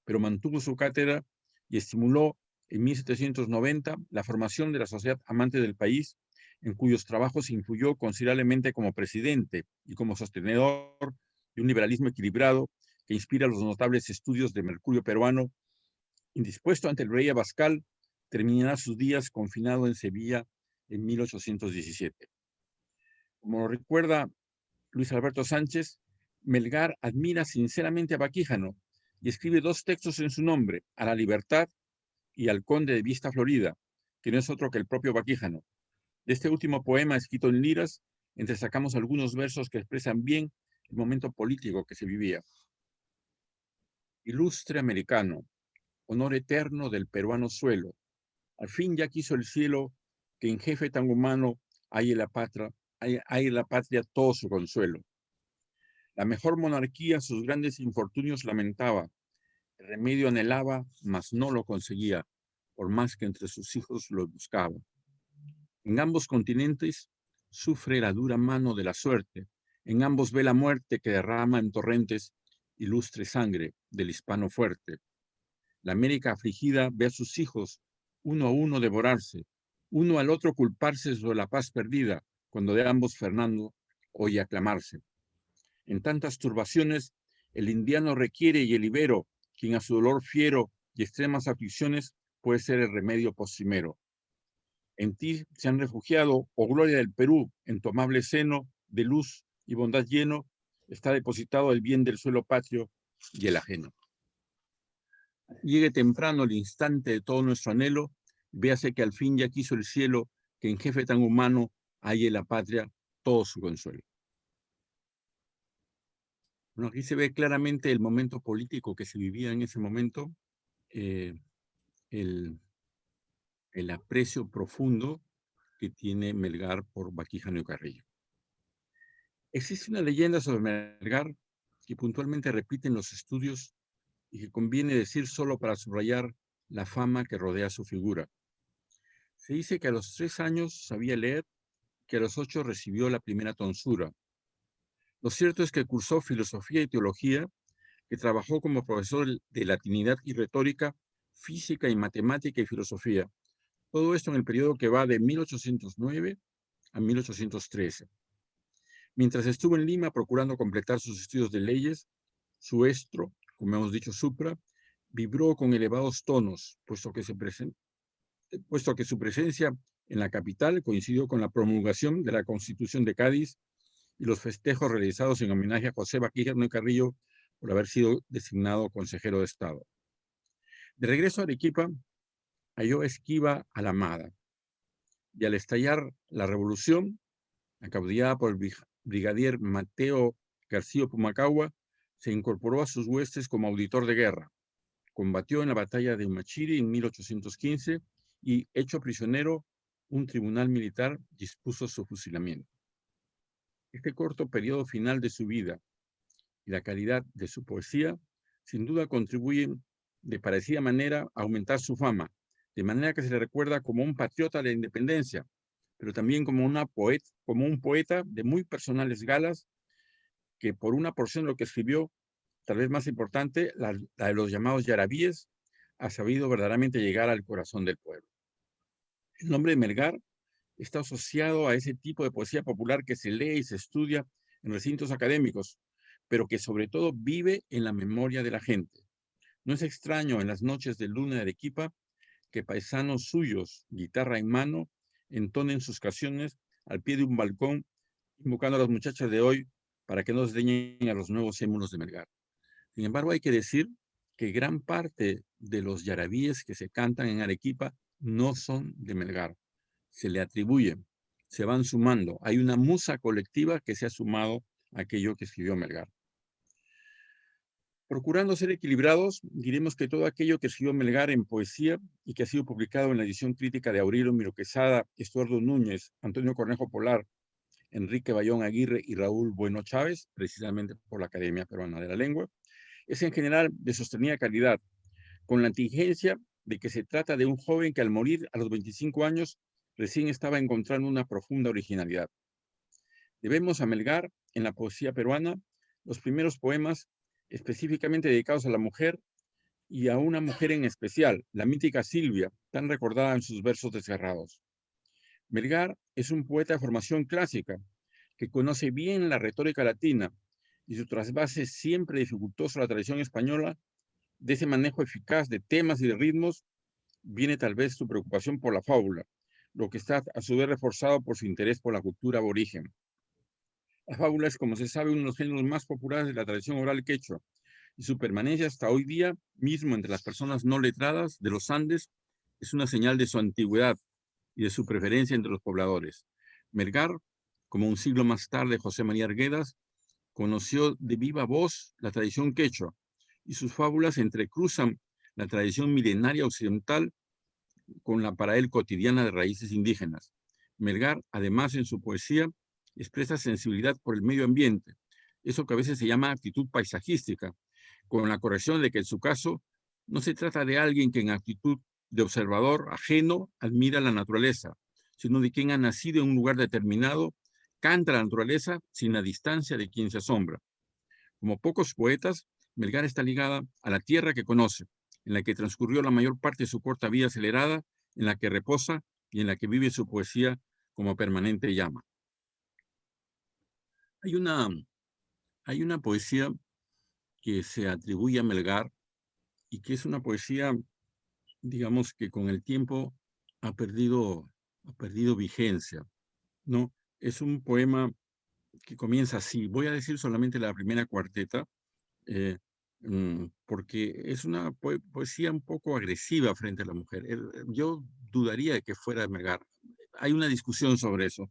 pero mantuvo su cátedra y estimuló en 1790 la formación de la Sociedad Amante del País, en cuyos trabajos influyó considerablemente como presidente y como sostenedor de un liberalismo equilibrado que inspira los notables estudios de Mercurio peruano. Indispuesto ante el rey Abascal, terminará sus días confinado en Sevilla en 1817. Como lo recuerda Luis Alberto Sánchez, Melgar admira sinceramente a Baquijano y escribe dos textos en su nombre, A la Libertad y Al Conde de Vista Florida, que no es otro que el propio Baquijano. De este último poema, escrito en liras, entresacamos algunos versos que expresan bien el momento político que se vivía. Ilustre americano, honor eterno del peruano suelo, al fin ya quiso el cielo que en jefe tan humano hay en la patria todo su consuelo. La mejor monarquía sus grandes infortunios lamentaba, el remedio anhelaba, mas no lo conseguía. por más que entre sus hijos lo buscaba. En ambos continentes sufre la dura mano de la suerte. En ambos ve la muerte que derrama en torrentes ilustre sangre del hispano fuerte. La América afligida ve a sus hijos uno a uno devorarse, uno al otro culparse sobre la paz perdida, cuando de ambos Fernando oye aclamarse. En tantas turbaciones, el indiano requiere y el ibero, quien a su dolor fiero y extremas aflicciones puede ser el remedio postrimero. En ti se han refugiado, oh gloria del Perú, en tu amable seno de luz y bondad lleno, está depositado el bien del suelo patrio y el ajeno. Llegue temprano el instante de todo nuestro anhelo, véase que al fin ya quiso el cielo, que en jefe tan humano halle la patria todo su consuelo. Bueno, aquí se ve claramente el momento político que se vivía en ese momento, el aprecio profundo que tiene Melgar por Baquijano y Carrillo. Existe una leyenda sobre Melgar que puntualmente repiten los estudios y que conviene decir solo para subrayar la fama que rodea su figura. Se dice que a los 3 años sabía leer, que a los 8 recibió la primera tonsura. Lo cierto es que cursó filosofía y teología, que trabajó como profesor de latinidad y retórica, física y matemática y filosofía. Todo esto en el periodo que va de 1809 a 1813. Mientras estuvo en Lima procurando completar sus estudios de leyes, su estro, como hemos dicho supra, vibró con elevados tonos, puesto que su presencia en la capital coincidió con la promulgación de la Constitución de Cádiz y los festejos realizados en homenaje a José Baquijano y Carrillo por haber sido designado consejero de Estado. De regreso a Arequipa, halló esquiva a la amada, y al estallar la revolución, acaudillada por el brigadier Mateo García Pumacahua, se incorporó a sus huestes como auditor de guerra. Combatió en la batalla de Humachiri en 1815 y, hecho prisionero, un tribunal militar dispuso su fusilamiento. Este corto periodo final de su vida y la calidad de su poesía, sin duda contribuyen de parecida manera a aumentar su fama, de manera que se le recuerda como un patriota de la independencia, pero también como un poeta de muy personales galas, que por una porción de lo que escribió, tal vez más importante, la de los llamados yarabíes, ha sabido verdaderamente llegar al corazón del pueblo. El nombre de Melgar está asociado a ese tipo de poesía popular que se lee y se estudia en recintos académicos, pero que sobre todo vive en la memoria de la gente. No es extraño en las noches de luna de Arequipa que paisanos suyos, guitarra en mano, entonen sus canciones al pie de un balcón, invocando a las muchachas de hoy para que no desdeñen a los nuevos émulos de Melgar. Sin embargo, hay que decir que gran parte de los yarabíes que se cantan en Arequipa no son de Melgar. Se le atribuyen, se van sumando. Hay una musa colectiva que se ha sumado a aquello que escribió Melgar. Procurando ser equilibrados, diremos que todo aquello que escribió Melgar en poesía y que ha sido publicado en la edición crítica de Aurelio Miro Quesada, Estuardo Núñez, Antonio Cornejo Polar, Enrique Bayón Aguirre y Raúl Bueno Chávez, precisamente por la Academia Peruana de la Lengua, es en general de sostenida calidad, con la contingencia de que se trata de un joven que al morir a los 25 años recién estaba encontrando una profunda originalidad. Debemos a Melgar, en la poesía peruana, los primeros poemas específicamente dedicados a la mujer y a una mujer en especial, la mítica Silvia, tan recordada en sus versos desgarrados. Melgar es un poeta de formación clásica que conoce bien la retórica latina y su trasvase siempre dificultoso a la tradición española. De ese manejo eficaz de temas y de ritmos viene tal vez su preocupación por la fábula, lo que está a su vez reforzado por su interés por la cultura aborigen. La fábula es, como se sabe, uno de los géneros más populares de la tradición oral quechua, y su permanencia hasta hoy día mismo entre las personas no letradas de los Andes es una señal de su antigüedad y de su preferencia entre los pobladores. Melgar, como un siglo más tarde José María Arguedas, conoció de viva voz la tradición quechua, y sus fábulas entrecruzan la tradición milenaria occidental con la para él cotidiana de raíces indígenas. Melgar, además, en su poesía, expresa sensibilidad por el medio ambiente, eso que a veces se llama actitud paisajística, con la corrección de que en su caso no se trata de alguien que en actitud de observador ajeno, admira la naturaleza, sino de quien ha nacido en un lugar determinado, canta la naturaleza sin la distancia de quien se asombra. Como pocos poetas, Melgar está ligada a la tierra que conoce, en la que transcurrió la mayor parte de su corta vida acelerada, en la que reposa y en la que vive su poesía como permanente llama. Hay una poesía que se atribuye a Melgar y que es una poesía, digamos, que con el tiempo ha perdido vigencia, ¿no? Es un poema que comienza así. Voy a decir solamente la primera cuarteta, porque es una poesía un poco agresiva frente a la mujer. Yo dudaría de que fuera de Melgar. Hay una discusión sobre eso.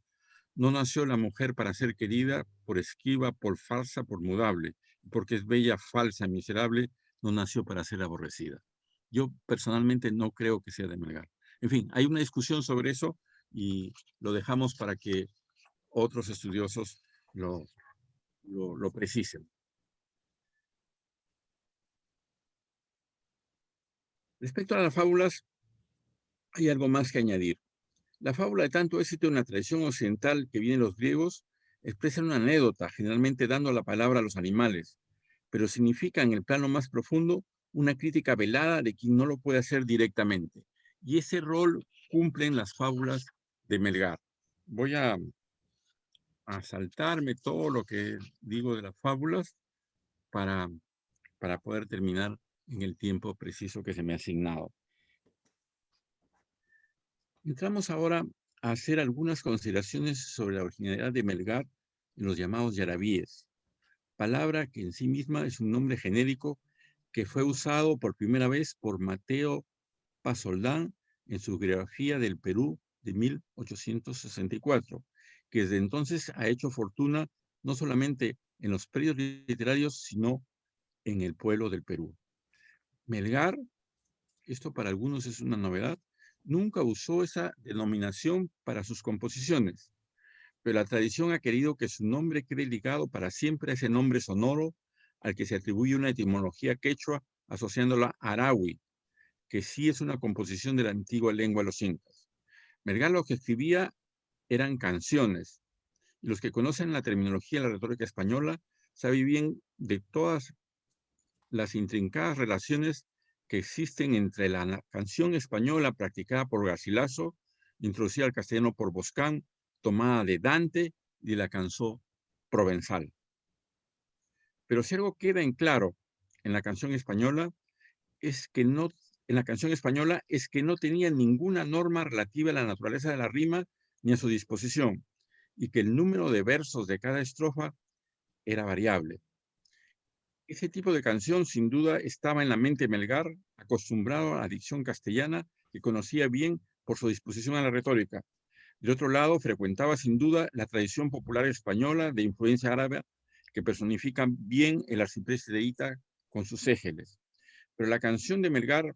No nació la mujer para ser querida, por esquiva, por falsa, por mudable. Porque es bella, falsa, miserable, no nació para ser aborrecida. Yo personalmente no creo que sea de Melgar. En fin, hay una discusión sobre eso y lo dejamos para que otros estudiosos lo precisen. Respecto a las fábulas, hay algo más que añadir. La fábula de tanto éxito en la tradición occidental que viene de los griegos expresa una anécdota, generalmente dando la palabra a los animales, pero significa en el plano más profundo una crítica velada de quien no lo puede hacer directamente. Y ese rol cumplen las fábulas de Melgar. Voy a saltarme todo lo que digo de las fábulas para poder terminar en el tiempo preciso que se me ha asignado. Entramos ahora a hacer algunas consideraciones sobre la originalidad de Melgar en los llamados yarabíes, palabra que en sí misma es un nombre genérico que fue usado por primera vez por Mateo Pasoldán en su Geografía del Perú de 1864, que desde entonces ha hecho fortuna no solamente en los predios literarios, sino en el pueblo del Perú. Melgar, esto para algunos es una novedad, nunca usó esa denominación para sus composiciones, pero la tradición ha querido que su nombre quede ligado para siempre a ese nombre sonoro al que se atribuye una etimología quechua asociándola a Arahui, que sí es una composición de la antigua lengua de los incas. Melgar lo que escribía eran canciones, y los que conocen la terminología de la retórica española saben bien de todas las intrincadas relaciones que existen entre la canción española practicada por Garcilaso, introducida al castellano por Boscán, tomada de Dante y de la canción provenzal. Pero si algo queda en claro en la canción española es que no tenía ninguna norma relativa a la naturaleza de la rima ni a su disposición, y que el número de versos de cada estrofa era variable. Ese tipo de canción, sin duda, estaba en la mente de Melgar, acostumbrado a la dicción castellana, que conocía bien por su disposición a la retórica. De otro lado, frecuentaba sin duda la tradición popular española de influencia árabe, que personifica bien el arcipreste de Ita con sus égeles. Pero la canción de Melgar,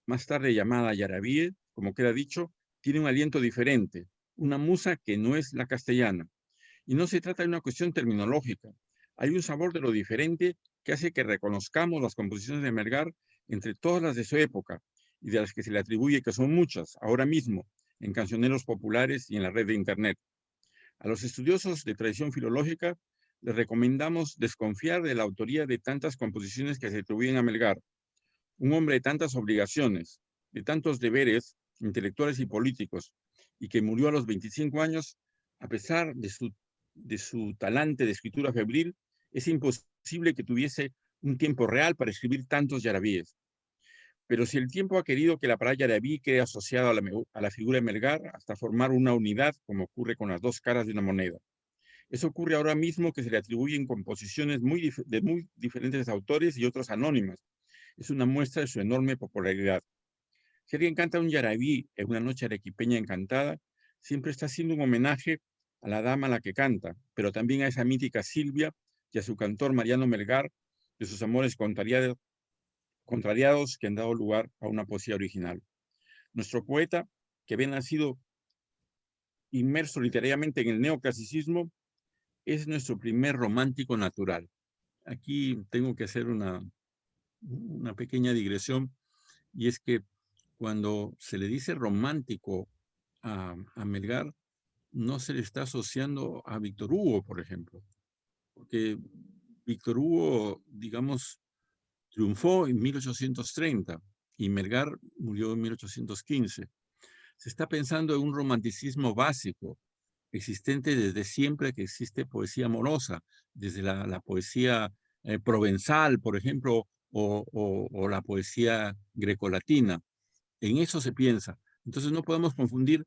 más tarde llamada Yarabíe, como queda dicho, tiene un aliento diferente, una musa que no es la castellana. Y no se trata de una cuestión terminológica. Hay un sabor de lo diferente que hace que reconozcamos las composiciones de Melgar entre todas las de su época y de las que se le atribuye, que son muchas, ahora mismo, en cancioneros populares y en la red de Internet. A los estudiosos de tradición filológica les recomendamos desconfiar de la autoría de tantas composiciones que se atribuyen a Melgar, un hombre de tantas obligaciones, de tantos deberes intelectuales y políticos, y que murió a los 25 años, a pesar de su talante de escritura febril, es imposible que tuviese un tiempo real para escribir tantos yarabíes. Pero si el tiempo ha querido que la palabra yarabí quede asociada a la figura de Melgar hasta formar una unidad, como ocurre con las dos caras de una moneda. Eso ocurre ahora mismo, que se le atribuyen composiciones de muy diferentes autores y otros anónimas. Es una muestra de su enorme popularidad. Si alguien canta un yarabí en una noche arequipeña encantada, siempre está haciendo un homenaje a la dama a la que canta, pero también a esa mítica Silvia y a su cantor Mariano Melgar, de sus amores contrariados que han dado lugar a una poesía original. Nuestro poeta, que había nacido inmerso literariamente en el neoclasicismo, es nuestro primer romántico natural. Aquí tengo que hacer una pequeña digresión, y es que Cuando se le dice romántico a Melgar, no se le está asociando a Víctor Hugo, por ejemplo, porque Víctor Hugo, digamos, triunfó en 1830 y Melgar murió en 1815. Se está pensando en un romanticismo básico, existente desde siempre que existe poesía amorosa, desde la poesía provenzal, por ejemplo, o la poesía grecolatina. En eso se piensa. Entonces no podemos confundir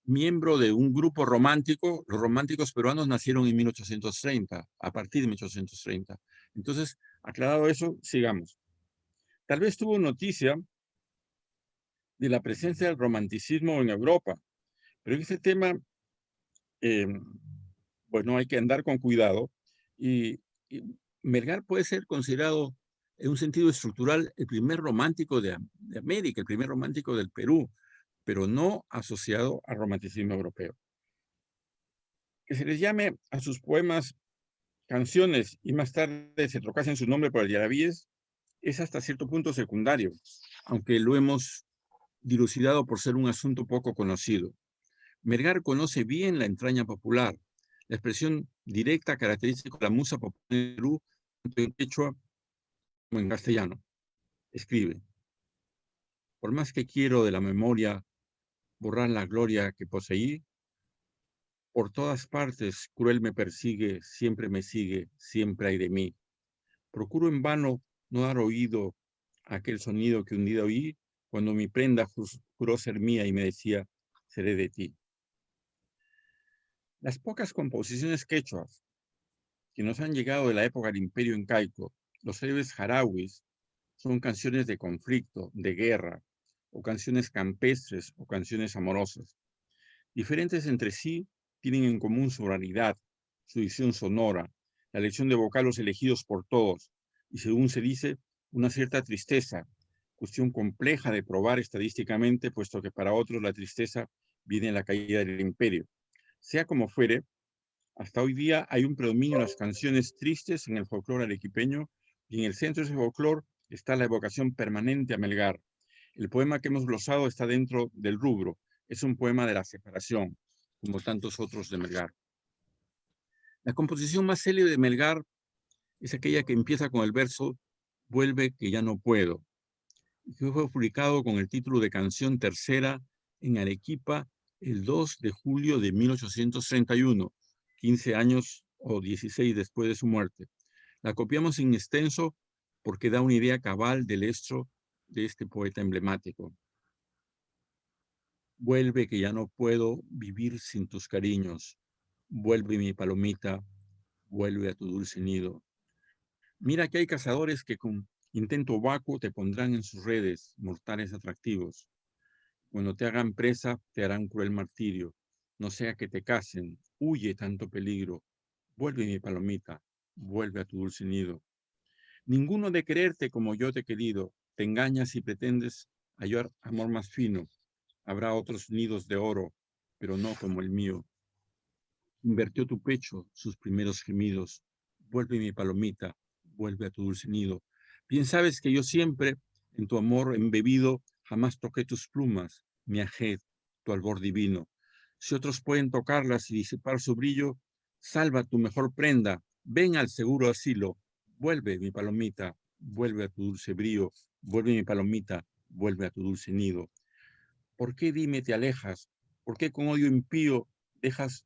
miembro de un grupo romántico. Los románticos peruanos nacieron en 1830, a partir de 1830. Entonces, aclarado eso, sigamos. Tal vez tuvo noticia de la presencia del romanticismo en Europa, pero en este tema, bueno, hay que andar con cuidado y Melgar puede ser considerado en un sentido estructural el primer romántico de América, el primer romántico del Perú, pero no asociado al romanticismo europeo. Que se les llame a sus poemas canciones y más tarde se trocasen su nombre por el Yaravíes es hasta cierto punto secundario, aunque lo hemos dilucidado por ser un asunto poco conocido. Melgar conoce bien la entraña popular, la expresión directa característica de la musa popular en Perú, tanto en quechua como en castellano. Escribe: por más que quiero de la memoria borrar la gloria que poseí, por todas partes cruel me persigue, siempre hay de mí. Procuro en vano no dar oído a aquel sonido que un día oí cuando mi prenda juró ser mía y me decía, seré de ti. Las pocas composiciones quechuas que nos han llegado de la época del Imperio Incaico, los célebres jarauis, son canciones de conflicto, de guerra, o canciones campestres o canciones amorosas. Diferentes entre sí, tienen en común su oralidad, su dicción sonora, la elección de vocablos elegidos por todos, y según se dice, una cierta tristeza, cuestión compleja de probar estadísticamente, puesto que para otros la tristeza viene en la caída del imperio. Sea como fuere, hasta hoy día hay un predominio de las canciones tristes en el folclore arequipeño, y en el centro de ese folclore está la evocación permanente a Melgar. El poema que hemos glosado está dentro del rubro, es un poema de la separación, como tantos otros de Melgar. La composición más célebre de Melgar es aquella que empieza con el verso Vuelve que ya no puedo, que fue publicado con el título de Canción Tercera en Arequipa el 2 de julio de 1831, 15 años o 16 después de su muerte. La copiamos en extenso porque da una idea cabal del estro de este poeta emblemático. Vuelve que ya no puedo vivir sin tus cariños. Vuelve mi palomita, vuelve a tu dulce nido. Mira que hay cazadores que con intento vacuo te pondrán en sus redes, mortales atractivos. Cuando te hagan presa, te harán cruel martirio. No sea que te casen, huye tanto peligro. Vuelve mi palomita, vuelve a tu dulce nido. Ninguno de quererte como yo te he querido. Te engañas y pretendes hallar amor más fino. Habrá otros nidos de oro, pero no como el mío. Invertió tu pecho sus primeros gemidos. Vuelve mi palomita, vuelve a tu dulce nido. Bien sabes que yo siempre, en tu amor embebido, jamás toqué tus plumas, mi ajed, tu albor divino. Si otros pueden tocarlas y disipar su brillo, salva tu mejor prenda, ven al seguro asilo. Vuelve mi palomita, vuelve a tu dulce brío, vuelve mi palomita, vuelve a tu dulce nido. ¿Por qué, dime, te alejas? ¿Por qué con odio impío dejas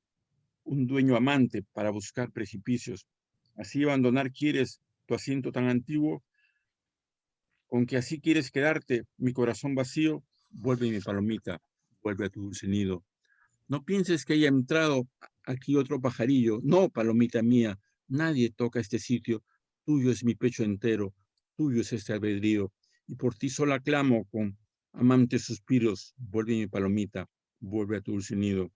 un dueño amante para buscar precipicios? Así abandonar quieres tu asiento tan antiguo, con que así quieres quedarte, mi corazón vacío. Vuelve mi palomita, vuelve a tu dulce nido. No pienses que haya entrado aquí otro pajarillo. No, palomita mía, nadie toca este sitio. Tuyo es mi pecho entero, tuyo es este albedrío, y por ti sola clamo con amantes suspiros. Vuelve mi palomita, vuelve a tu dulce nido.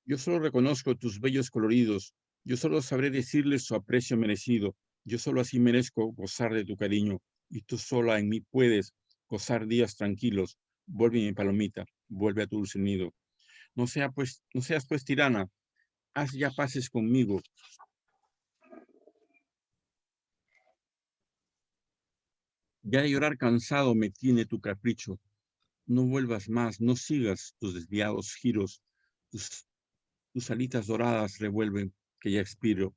Yo solo reconozco tus bellos coloridos, yo solo sabré decirles su aprecio merecido, yo solo así merezco gozar de tu cariño, y tú sola en mí puedes gozar días tranquilos. Vuelve mi palomita, vuelve a tu dulce nido. No seas pues tirana, haz ya paces conmigo. Ya de llorar cansado me tiene tu capricho. no vuelvas más, no sigas tus desviados giros, tus alitas doradas revuelvan que ya expiro,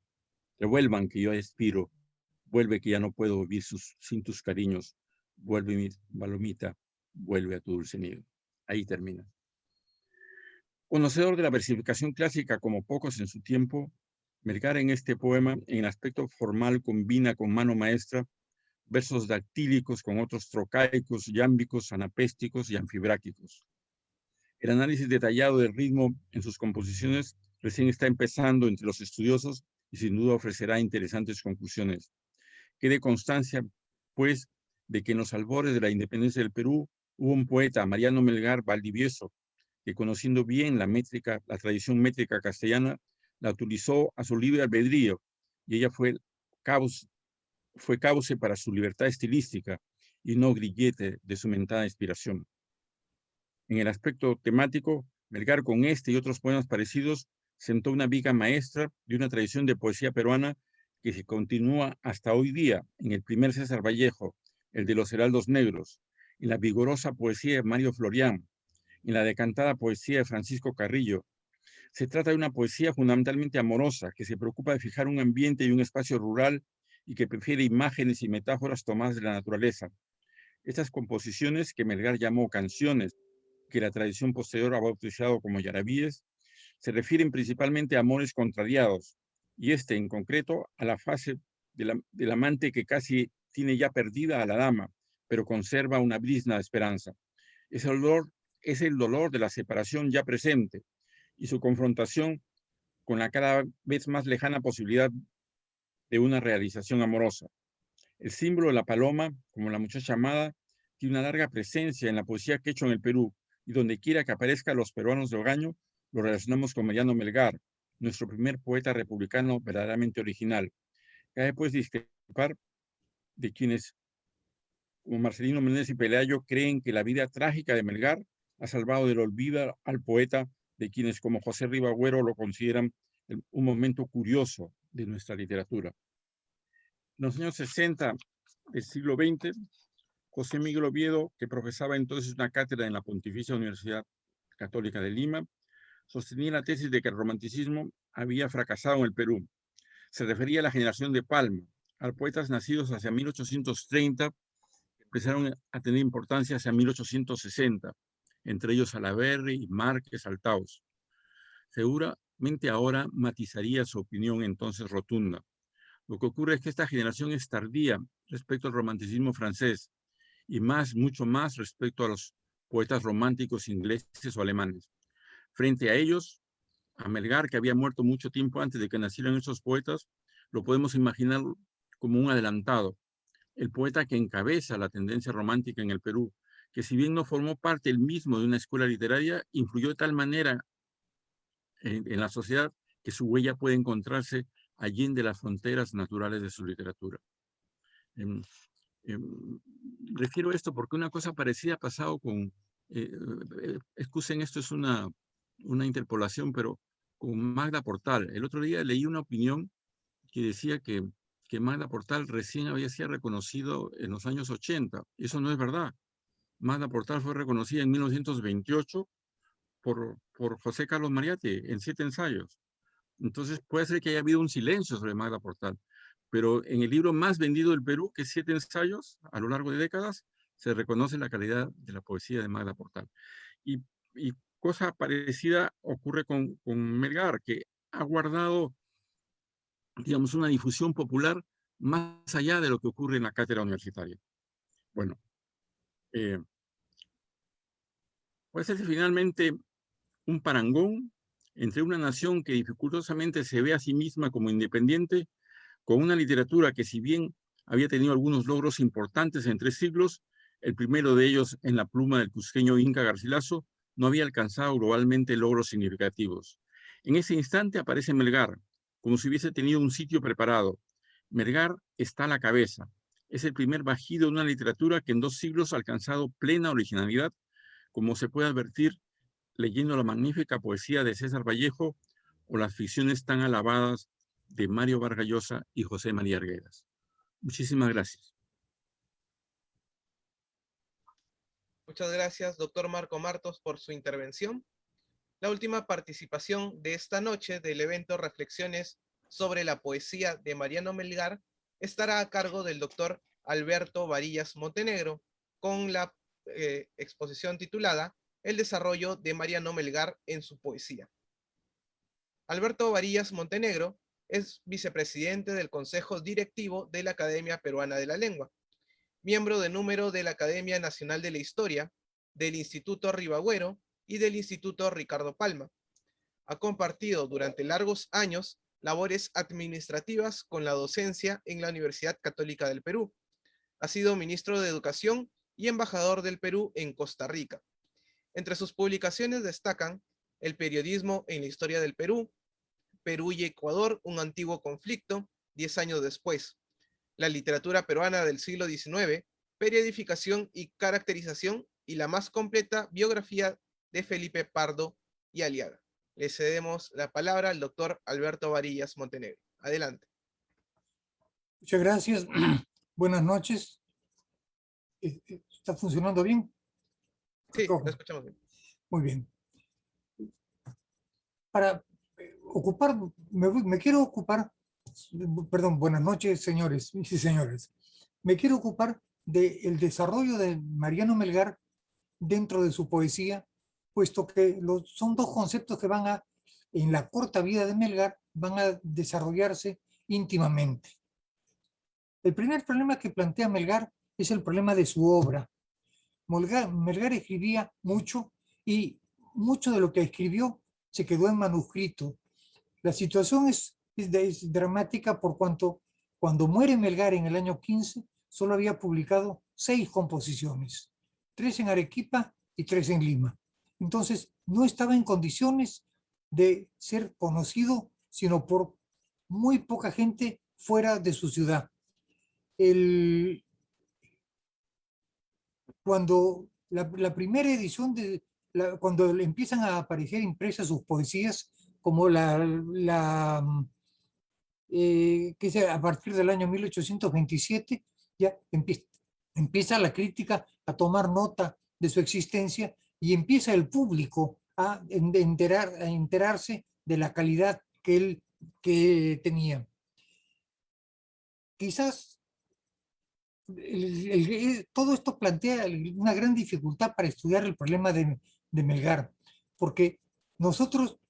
vuelve que ya no puedo vivir sin tus cariños, vuelve mi palomita, vuelve a tu dulce nido. Ahí termina. Conocedor de la versificación clásica como pocos en su tiempo, Melgar en este poema, en el aspecto formal, combina con mano maestra versos dactílicos con otros trocaicos, yámbicos, anapésticos y anfibráquicos. El análisis detallado del ritmo en sus composiciones recién está empezando entre los estudiosos y sin duda ofrecerá interesantes conclusiones. Quede constancia, pues, de que en los albores de la independencia del Perú hubo un poeta, Mariano Melgar Valdivieso, que conociendo bien la tradición métrica castellana, la utilizó a su libre albedrío y ella fue cauce para su libertad estilística y no grillete de su mentada inspiración. En el aspecto temático, Melgar con este y otros poemas parecidos sentó una viga maestra de una tradición de poesía peruana que se continúa hasta hoy día en el primer César Vallejo, el de los Heraldos Negros, en la vigorosa poesía de Mario Florián, en la decantada poesía de Francisco Carrillo. Se trata de una poesía fundamentalmente amorosa, que se preocupa de fijar un ambiente y un espacio rural y que prefiere imágenes y metáforas tomadas de la naturaleza. Estas composiciones, que Melgar llamó canciones, que la tradición posterior ha bautizado como yarabíes, se refieren principalmente a amores contrariados, y este en concreto a la fase del amante que casi tiene ya perdida a la dama, pero conserva una brizna de esperanza. Es el dolor de la separación ya presente y su confrontación con la cada vez más lejana posibilidad de una realización amorosa. El símbolo de la paloma, como la muchacha amada, tiene una larga presencia en la poesía quechua en el Perú, y donde quiera que aparezca los peruanos de Ogaño, lo relacionamos con Mariano Melgar, nuestro primer poeta republicano verdaderamente original. Cabe pues discrepar de quienes, como Marcelino Menéndez y Pelayo, creen que la vida trágica de Melgar ha salvado del olvido al poeta, de quienes, como José Ribagüero, lo consideran un momento curioso de nuestra literatura. En los años 60 del siglo XX, José Miguel Oviedo, que profesaba entonces una cátedra en la Pontificia Universidad Católica de Lima, sostenía la tesis de que el romanticismo había fracasado en el Perú. Se refería a la generación de Palma, a poetas nacidos hacia 1830, que empezaron a tener importancia hacia 1860, entre ellos Salaverry, Márquez, Altaus. Seguramente ahora matizaría su opinión entonces rotunda. Lo que ocurre es que esta generación es tardía respecto al romanticismo francés y mucho más respecto a los poetas románticos ingleses o alemanes. Frente a ellos, a Melgar, que había muerto mucho tiempo antes de que nacieran esos poetas, lo podemos imaginar como un adelantado, el poeta que encabeza la tendencia romántica en el Perú, que si bien no formó parte él mismo de una escuela literaria, influyó de tal manera en la sociedad que su huella puede encontrarse allende las fronteras naturales de su literatura. Refiero esto porque una cosa parecida ha pasado con, excusen, esto es una interpolación, pero con Magda Portal. El otro día leí una opinión que decía que Magda Portal recién había sido reconocido en los años 80. Eso no es verdad. Magda Portal fue reconocida en 1928 por José Carlos Mariátegui en 7 ensayos. Entonces puede ser que haya habido un silencio sobre Magda Portal, pero en el libro más vendido del Perú, que es 7 ensayos a lo largo de décadas, se reconoce la calidad de la poesía de Magda Portal. Y cosa parecida ocurre con Melgar, que ha guardado, digamos, una difusión popular más allá de lo que ocurre en la cátedra universitaria. Bueno, puede ser finalmente un parangón entre una nación que dificultosamente se ve a sí misma como independiente, con una literatura que, si bien había tenido algunos logros importantes en 3 siglos, el primero de ellos en la pluma del cusqueño Inca Garcilaso, no había alcanzado globalmente logros significativos. En ese instante aparece Melgar, como si hubiese tenido un sitio preparado. Melgar está a la cabeza. Es el primer bajido de una literatura que en 2 siglos ha alcanzado plena originalidad, como se puede advertir leyendo la magnífica poesía de César Vallejo o las ficciones tan alabadas de Mario Vargas Llosa y José María Arguedas. Muchísimas gracias. Muchas gracias, doctor Marco Martos, por su intervención. La última participación de esta noche del evento Reflexiones sobre la poesía de Mariano Melgar estará a cargo del doctor Alberto Varillas Montenegro, con la exposición titulada El desarrollo de Mariano Melgar en su poesía. Alberto Varillas Montenegro es vicepresidente del Consejo Directivo de la Academia Peruana de la Lengua, miembro de número de la Academia Nacional de la Historia, del Instituto Ribagüero y del Instituto Ricardo Palma. Ha compartido durante largos años labores administrativas con la docencia en la Universidad Católica del Perú. Ha sido ministro de Educación y embajador del Perú en Costa Rica. Entre sus publicaciones destacan El periodismo en la historia del Perú, Perú y Ecuador, un antiguo conflicto, 10 años después, La literatura peruana del siglo XIX, periodificación y caracterización, y la más completa biografía de Felipe Pardo y Aliaga. Le cedemos la palabra al doctor Alberto Varillas Montenegro. Adelante. Muchas gracias. Buenas noches. ¿Está funcionando bien? Sí, lo escuchamos bien. Muy bien. Para ocupar, me quiero ocupar, perdón, buenas noches, señores y señores. Me quiero ocupar del desarrollo de Mariano Melgar dentro de su poesía, puesto que son dos conceptos que en la corta vida de Melgar, van a desarrollarse íntimamente. El primer problema que plantea Melgar es el problema de su obra. Melgar escribía mucho y mucho de lo que escribió se quedó en manuscrito. La situación es dramática por cuanto cuando muere Melgar en el año 15, solo había publicado 6 composiciones, 3 en Arequipa y 3 en Lima. Entonces no estaba en condiciones de ser conocido, sino por muy poca gente fuera de su ciudad. Cuando la primera edición, cuando empiezan a aparecer impresas sus poesías, como que es a partir del año 1827, ya empieza la crítica a tomar nota de su existencia y empieza el público a enterarse de la calidad que tenía. Quizás todo esto plantea una gran dificultad para estudiar el problema de Melgar, porque nosotros,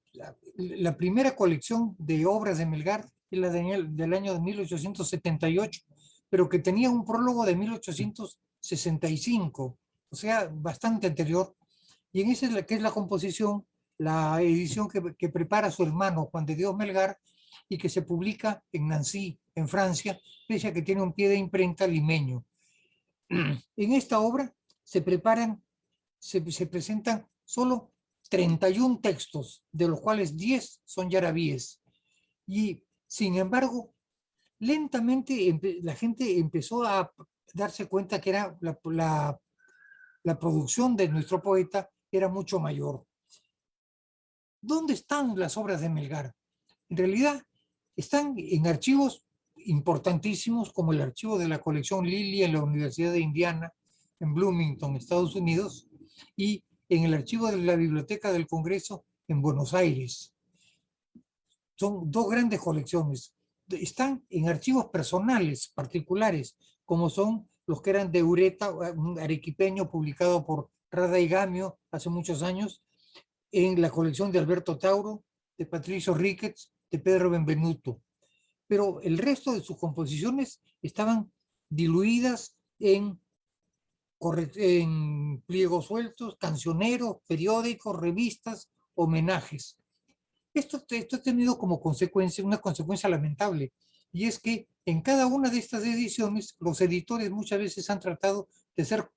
la primera colección de obras de Melgar es la del año de 1878, pero que tenía un prólogo de 1865, o sea, bastante anterior, y en esa es la composición, la edición que prepara su hermano Juan de Dios Melgar, y que se publica en Nancy, en Francia, pese a que tiene un pie de imprenta limeño. En esta obra se presentan solo 31 textos, de los cuales 10 son yarabíes. Y, sin embargo, lentamente la gente empezó a darse cuenta que era la producción de nuestro poeta era mucho mayor. ¿Dónde están las obras de Melgar? En realidad, están en archivos importantísimos, como el archivo de la colección Lilly en la Universidad de Indiana, en Bloomington, Estados Unidos, y en el archivo de la Biblioteca del Congreso en Buenos Aires. Son 2 grandes colecciones. Están en archivos personales, particulares, como son los que eran de Ureta, un arequipeño publicado por Rada y Gamio hace muchos años, en la colección de Alberto Tauro, de Patricio Ricketts, de Pedro Benvenuto. Pero el resto de sus composiciones estaban diluidas en pliegos sueltos, cancioneros, periódicos, revistas, homenajes. Esto ha tenido como consecuencia, una consecuencia lamentable, y es que en cada una de estas ediciones los editores muchas veces han tratado de hacer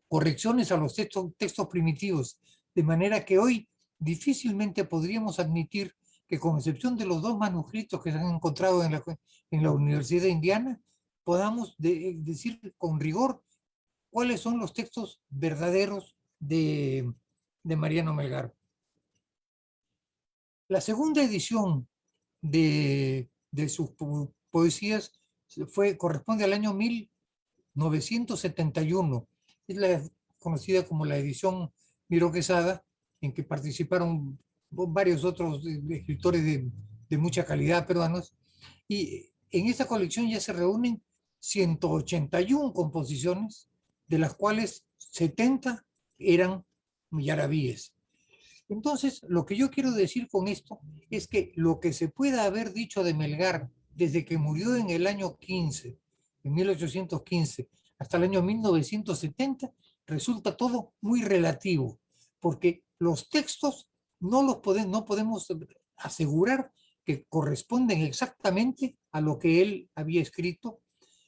correcciones a los textos primitivos, de manera que hoy difícilmente podríamos admitir que, con excepción de los 2 manuscritos que se han encontrado en la Universidad de Indiana, podamos decir con rigor cuáles son los textos verdaderos de Mariano Melgar. La segunda edición de sus poesías corresponde al año 1971. Es la conocida como la edición Miro Quesada, en que participaron varios otros escritores de mucha calidad peruanos. Y en esta colección ya se reúnen 181 composiciones, de las cuales 70 eran yarabíes. Entonces, lo que yo quiero decir con esto es que lo que se pueda haber dicho de Melgar desde que murió en el año 15, en 1815, hasta el año 1970, resulta todo muy relativo, porque los textos no podemos asegurar que corresponden exactamente a lo que él había escrito.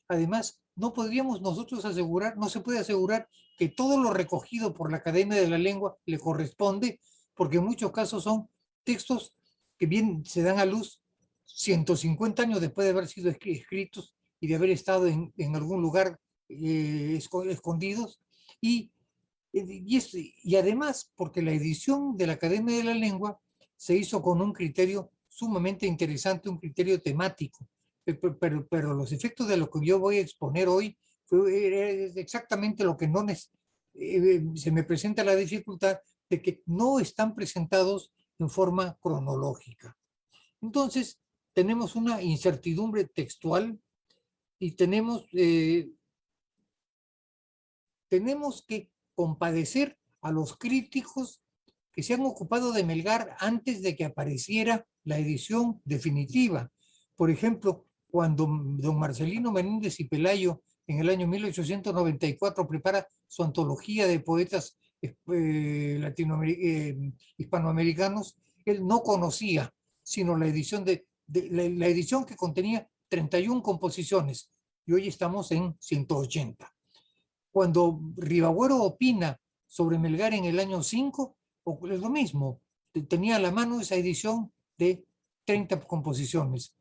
Además, no podríamos nosotros asegurar, no se puede asegurar que todo lo recogido por la Academia de la Lengua le corresponde, porque en muchos casos son textos que bien se dan a luz 150 años después de haber sido escritos y de haber estado en algún lugar escondidos. Y además, porque la edición de la Academia de la Lengua se hizo con un criterio sumamente interesante, un criterio temático. Pero los efectos de lo que yo voy a exponer hoy es exactamente lo que no se me presenta la dificultad de que no están presentados en forma cronológica. Entonces, tenemos una incertidumbre textual y tenemos que compadecer a los críticos que se han ocupado de Melgar antes de que apareciera la edición definitiva. Por ejemplo, cuando don Marcelino Menéndez y Pelayo en el año 1894 prepara su antología de poetas hispanoamericanos, él no conocía sino la edición la edición que contenía 31 composiciones, y hoy estamos en 180. Cuando Ribagüero opina sobre Melgar en el año 5, es lo mismo, tenía a la mano esa edición de 30 composiciones.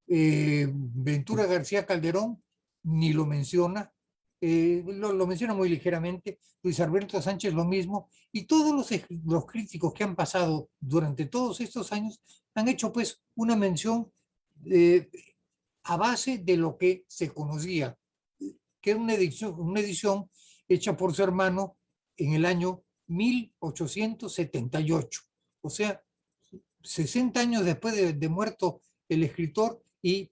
Ventura García Calderón ni lo menciona, lo menciona muy ligeramente, Luis Alberto Sánchez lo mismo, y todos los críticos que han pasado durante todos estos años han hecho pues una mención a base de lo que se conocía, que era una edición hecha por su hermano en el año 1878, o sea, 60 años después de muerto el escritor, y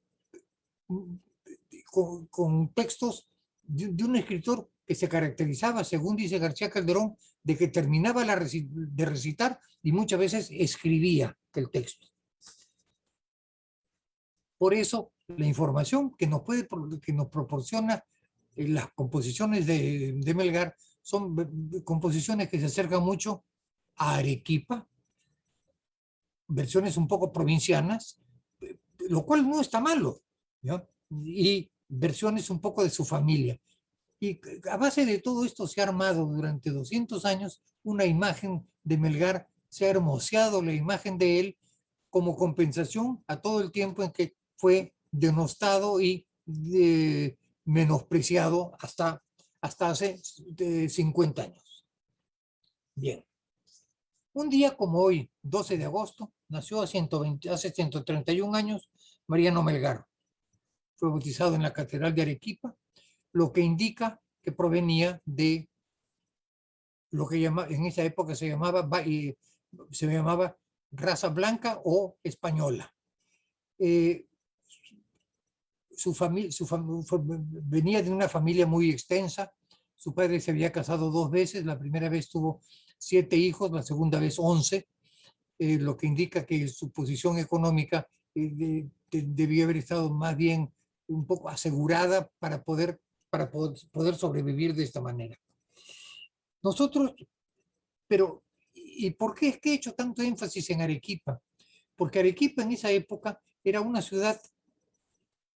con textos de un escritor que se caracterizaba, según dice García Calderón, de que terminaba de recitar y muchas veces escribía el texto. Por eso, la información que nos proporciona las composiciones de Melgar son composiciones que se acercan mucho a Arequipa, versiones un poco provincianas, lo cual no está malo, ¿ya? Y versiones un poco de su familia. Y a base de todo esto se ha armado durante 200 años una imagen de Melgar, se ha hermoseado la imagen de él como compensación a todo el tiempo en que fue denostado y menospreciado hasta hace 50 años. Bien. Un día como hoy, 12 de agosto, nació hace 131 años Mariano Melgar. Fue bautizado en la Catedral de Arequipa, lo que indica que provenía de lo que en esa época se llamaba raza blanca o española. Venía de una familia muy extensa. Su padre se había casado 2 veces, la primera vez tuvo 7 hijos, la segunda vez 11, lo que indica que su posición económica debía haber estado más bien un poco asegurada para poder sobrevivir de esta manera. Nosotros, pero, ¿y por qué es que he hecho tanto énfasis en Arequipa? Porque Arequipa en esa época era una ciudad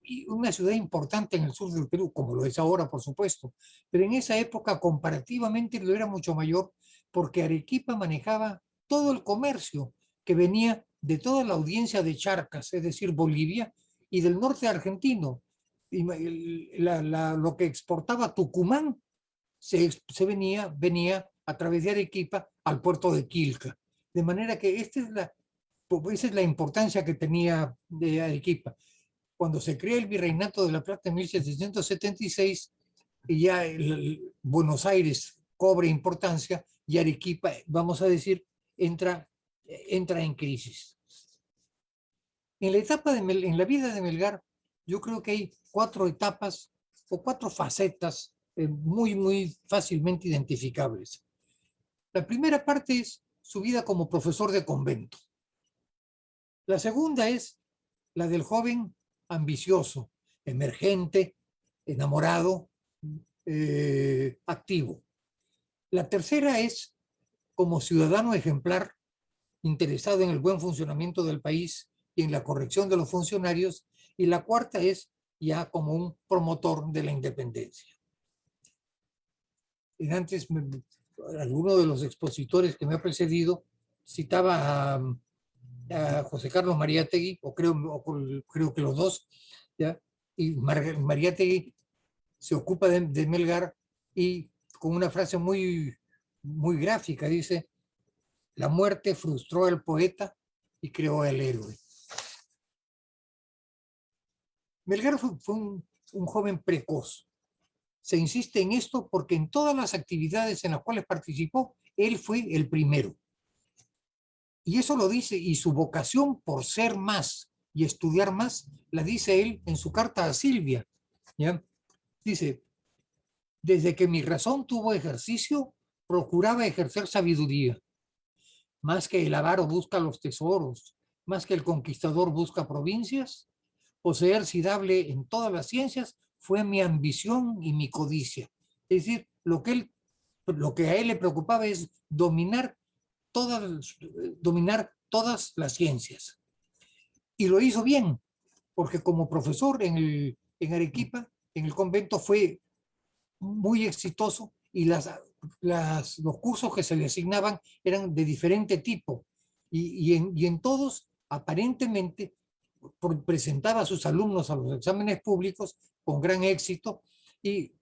importante en el sur del Perú, como lo es ahora, por supuesto, pero en esa época comparativamente lo era mucho mayor, porque Arequipa manejaba todo el comercio que venía de toda la audiencia de Charcas, es decir, Bolivia, y del norte argentino. Y lo que exportaba Tucumán venía a través de Arequipa al puerto de Quilca. De manera que esa es la importancia que tenía de Arequipa. Cuando se crea el Virreinato de la Plata en 1776, y ya Buenos Aires cobra importancia y Arequipa, vamos a decir, entra en crisis. En la etapa en la vida de Melgar, yo creo que hay 4 etapas o 4 facetas muy fácilmente identificables. La primera parte es su vida como profesor de convento. La segunda es la del joven ambicioso, emergente, enamorado, activo. La tercera es como ciudadano ejemplar, interesado en el buen funcionamiento del país y en la corrección de los funcionarios. Y la cuarta es ya como un promotor de la independencia. Y antes, alguno de los expositores que me ha precedido citaba a José Carlos Mariátegui, creo que los dos, ¿ya? Y Mariátegui se ocupa de Melgar y con una frase muy gráfica dice: la muerte frustró al poeta y creó al héroe. Melgar fue un joven precoz. Se insiste en esto porque en todas las actividades en las cuales participó, él fue el primero. Y eso lo dice, y su vocación por ser más y estudiar más, la dice él en su carta a Silvia, ¿ya? Dice: desde que mi razón tuvo ejercicio, procuraba ejercer sabiduría. Más que el avaro busca los tesoros, más que el conquistador busca provincias, poseer sidable en todas las ciencias fue mi ambición y mi codicia. Es decir, lo que a él le preocupaba es dominar todas las ciencias. Y lo hizo bien, porque como profesor en Arequipa, en el convento, fue muy exitoso y los cursos que se le asignaban eran de diferente tipo. Y en todos, aparentemente, presentaba a sus alumnos a los exámenes públicos con gran éxito y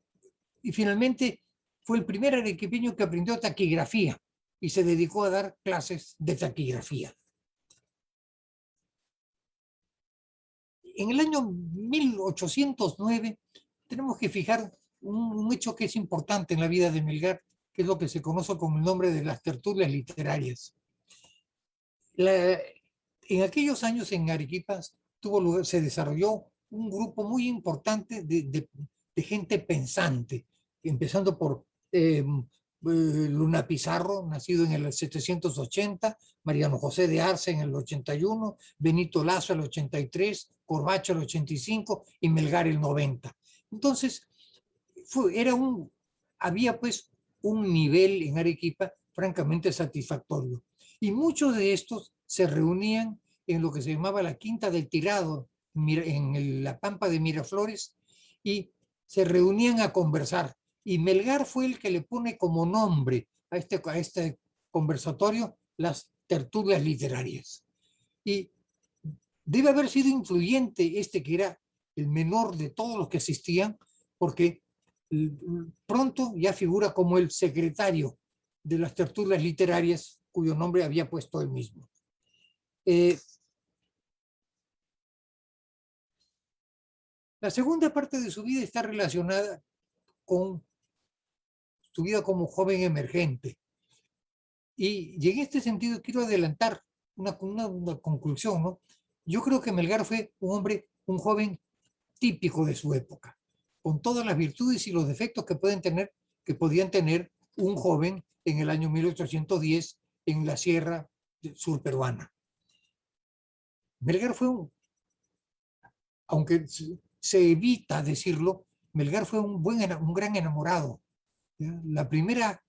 finalmente fue el primer arequipeño que aprendió taquigrafía y se dedicó a dar clases de taquigrafía. En el año 1809 tenemos que fijar un hecho que es importante en la vida de Melgar, que es lo que se conoce con el nombre de las tertulias literarias. En aquellos años en Arequipa se desarrolló un grupo muy importante de gente pensante, empezando por Luna Pizarro, nacido en el 780, Mariano José de Arce en el 81, Benito Lazo el 83, Corbacho el 85 y Melgar el 90. Entonces, había pues un nivel en Arequipa francamente satisfactorio. Y muchos de estos se reunían en lo que se llamaba la Quinta del Tirado, en la Pampa de Miraflores, y se reunían a conversar. Y Melgar fue el que le pone como nombre a este conversatorio las tertulias literarias. Y debe haber sido influyente que era el menor de todos los que asistían, porque pronto ya figura como el secretario de las tertulias literarias, cuyo nombre había puesto él mismo. La segunda parte de su vida está relacionada con su vida como joven emergente. Y en este sentido quiero adelantar una conclusión, ¿no? Yo creo que Melgar fue un joven típico de su época, con todas las virtudes y los defectos que podían tener un joven en el año 1810 en la sierra sur peruana. Melgar fue aunque se evita decirlo, Melgar fue un gran enamorado. La primera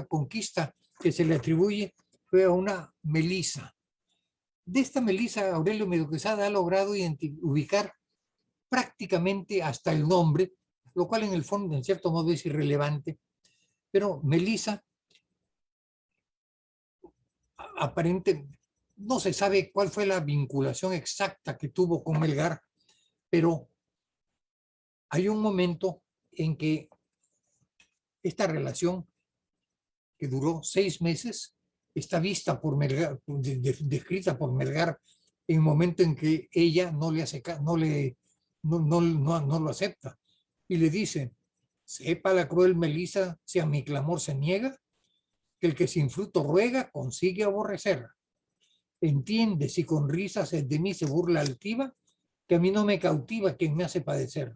conquista que se le atribuye fue a una melisa. De esta melisa, Aurelio Medio Quesada ha logrado ubicar prácticamente hasta el nombre, lo cual en el fondo, en cierto modo, es irrelevante. Pero melisa, aparentemente, no se sabe cuál fue la vinculación exacta que tuvo con Melgar, pero hay un momento en que esta relación, que duró 6 meses, está vista por Melgar, descrita por Melgar en el momento en que ella no lo acepta y le dice: Sepa la cruel Melisa si a mi clamor se niega, que el que sin fruto ruega consigue aborrecer. Entiende si con risas de mí se burla altiva, que a mí no me cautiva quien me hace padecer.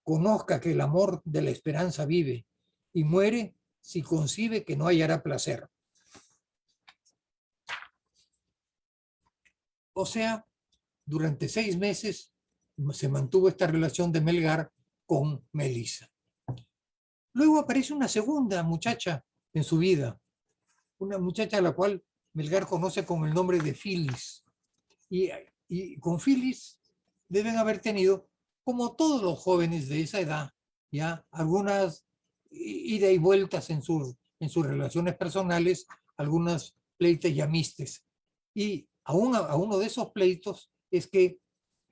Conozca que el amor de la esperanza vive y muere si concibe que no hallará placer. O sea, durante 6 meses se mantuvo esta relación de Melgar con Melisa. Luego aparece una segunda muchacha en su vida, una muchacha a la cual Melgar conoce con el nombre de Phyllis. Y con Phyllis deben haber tenido, como todos los jóvenes de esa edad, ya algunas ida y vueltas en sus relaciones personales, algunas pleitos y amistes. Y a uno de esos pleitos es que,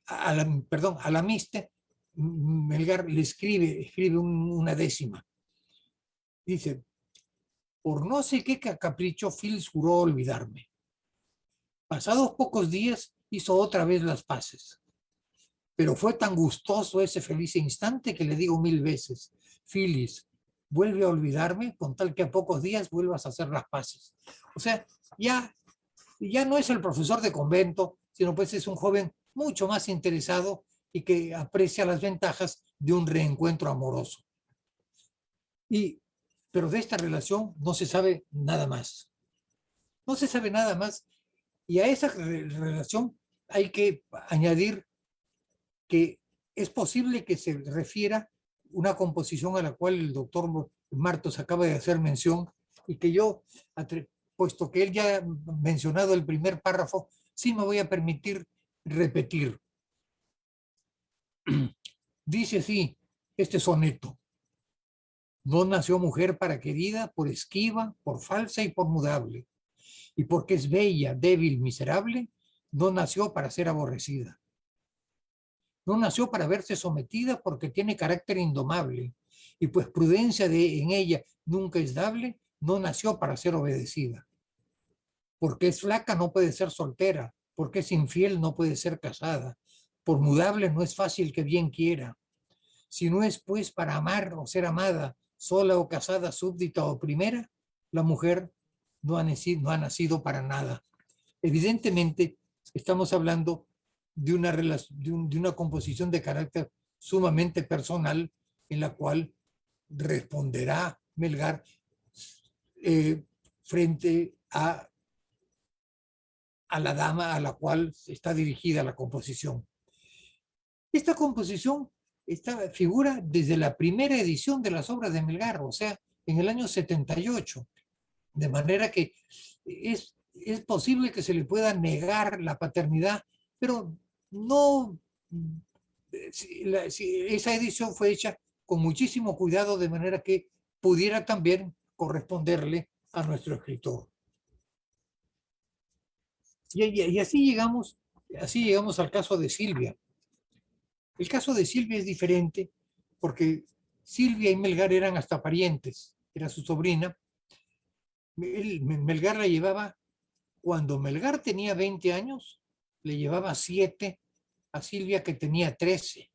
a la amiste, Melgar le escribe una décima. Dice, por no sé qué capricho, Phyllis juró olvidarme. Pasados pocos días hizo otra vez las paces. Pero fue tan gustoso ese feliz instante que le digo 1000 veces, Phyllis, vuelve a olvidarme con tal que a pocos días vuelvas a hacer las paces. O sea, ya no es el profesor de convento, sino pues es un joven mucho más interesado y que aprecia las ventajas de un reencuentro amoroso. Pero de esta relación no se sabe nada más. No se sabe nada más. Y a esa relación hay que añadir que es posible que se refiera una composición a la cual el doctor Martos acaba de hacer mención y que yo, puesto que él ya ha mencionado el primer párrafo, sí me voy a permitir repetir. Dice así este soneto. No nació mujer para querida, por esquiva, por falsa y por mudable. Y porque es bella, débil, miserable, no nació para ser aborrecida. No nació para verse sometida porque tiene carácter indomable. Y pues prudencia en ella nunca es dable, no nació para ser obedecida. Porque es flaca no puede ser soltera, porque es infiel no puede ser casada. Por mudable no es fácil que bien quiera. Si no es pues para amar o ser amada, sola o casada, súbdita o primera, la mujer no ha nacido para nada. Evidentemente, estamos hablando de una composición de carácter sumamente personal en la cual responderá Melgar frente a la dama a la cual está dirigida la composición. Esta composición figura desde la primera edición de las obras de Melgar, o sea, en el año 78, de manera que es posible que se le pueda negar la paternidad, pero no, esa edición fue hecha con muchísimo cuidado, de manera que pudiera también corresponderle a nuestro escritor. Y así llegamos al caso de Silvia. El caso de Silvia es diferente porque Silvia y Melgar eran hasta parientes, era su sobrina. Melgar la llevaba, cuando Melgar tenía 20 años, le llevaba 7 a Silvia, que tenía 13.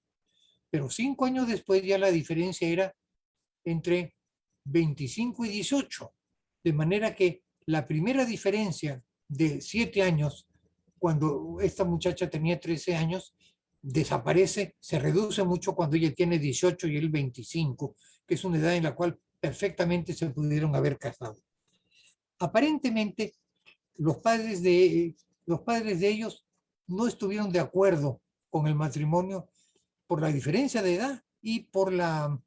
Pero 5 años después ya la diferencia era entre 25 y 18. De manera que la primera diferencia de 7 años, cuando esta muchacha tenía 13 años, desaparece, se reduce mucho cuando ella tiene 18 y él 25, que es una edad en la cual perfectamente se pudieron haber casado. Aparentemente, los padres de ellos no estuvieron de acuerdo con el matrimonio por la diferencia de edad y por la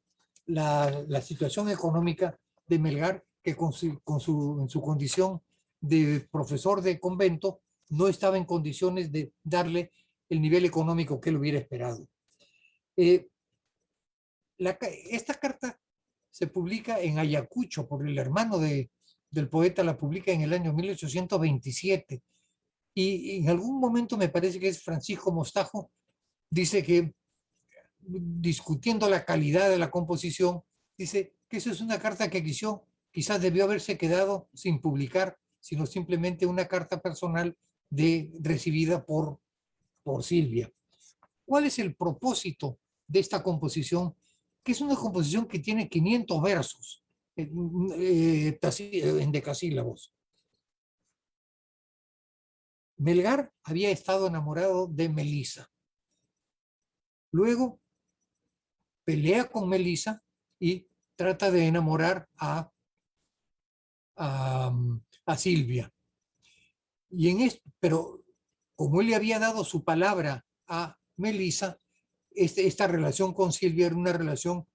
situación económica de Melgar, que en su condición de profesor de convento no estaba en condiciones de darle el nivel económico que él hubiera esperado. Esta carta se publica en Ayacucho por el hermano del poeta, la publica en el año 1827, y en algún momento me parece que es Francisco Mostajo, dice que, discutiendo la calidad de la composición, dice que eso es una carta que quizás debió haberse quedado sin publicar, sino simplemente una carta personal recibida por Silvia. ¿Cuál es el propósito de esta composición que es una composición que tiene 500 versos en decasílabos. Melgar había estado enamorado de Melisa. Luego pelea con Melisa y trata de enamorar a Silvia. Pero como él le había dado su palabra a Melisa, esta relación con Silvia era una relación,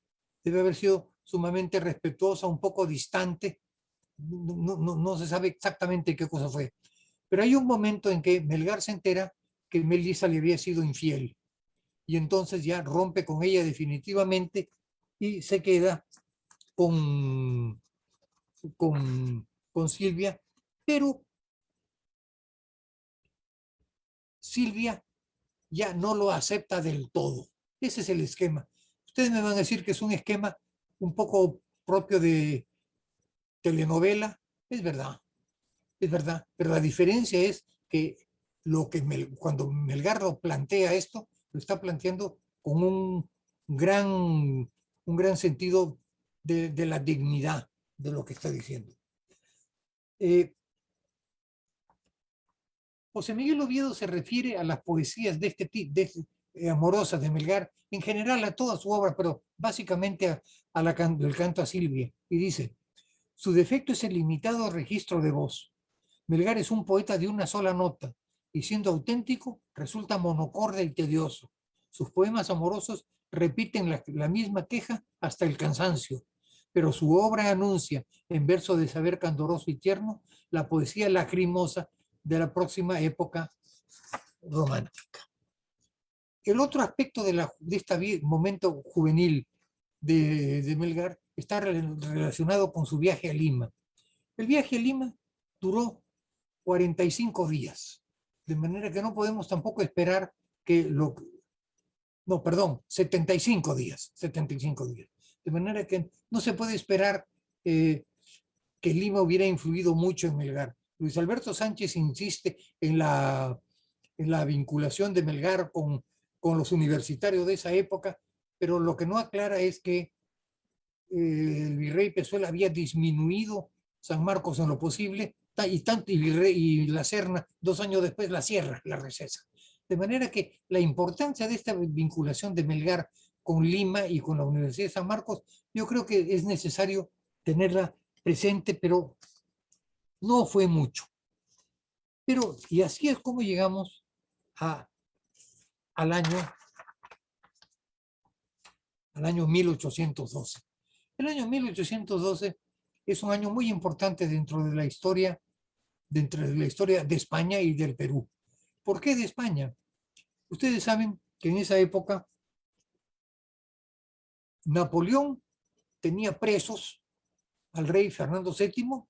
debe haber sido sumamente respetuosa, un poco distante, no se sabe exactamente qué cosa fue. Pero hay un momento en que Melgar se entera que Melisa le había sido infiel, y entonces ya rompe con ella definitivamente y se queda con Silvia, pero Silvia ya no lo acepta del todo. Ese es el esquema. Ustedes me van a decir que es un esquema un poco propio de telenovela. Es verdad, pero la diferencia es que cuando Melgar lo plantea esto, lo está planteando con un gran sentido de la dignidad de lo que está diciendo. José Miguel Oviedo se refiere a las poesías de este tipo, amorosas de Melgar, en general a toda su obra, pero básicamente el canto a Silvia, y dice: su defecto es el limitado registro de voz. Melgar es un poeta de una sola nota, y siendo auténtico, resulta monocorde y tedioso. Sus poemas amorosos repiten la misma queja hasta el cansancio, pero su obra anuncia, en verso de saber candoroso y tierno, la poesía lacrimosa de la próxima época romántica. El otro aspecto de este momento juvenil de Melgar está relacionado con su viaje a Lima. El viaje a Lima duró 45 días, de manera que no podemos tampoco esperar que 75 días, de manera que no se puede esperar que Lima hubiera influido mucho en Melgar. Luis Alberto Sánchez insiste en la vinculación de Melgar con los universitarios de esa época, pero lo que no aclara es que el virrey Pezuela había disminuido San Marcos en lo posible, y la Serna, 2 años después, la cierra, la recesa. De manera que la importancia de esta vinculación de Melgar con Lima y con la Universidad de San Marcos, yo creo que es necesario tenerla presente, pero no fue mucho. Y así es como llegamos al año 1812. El año 1812 es un año muy importante dentro de la historia de España y del Perú. ¿Por qué de España? Ustedes saben que en esa época Napoleón tenía presos al rey Fernando VII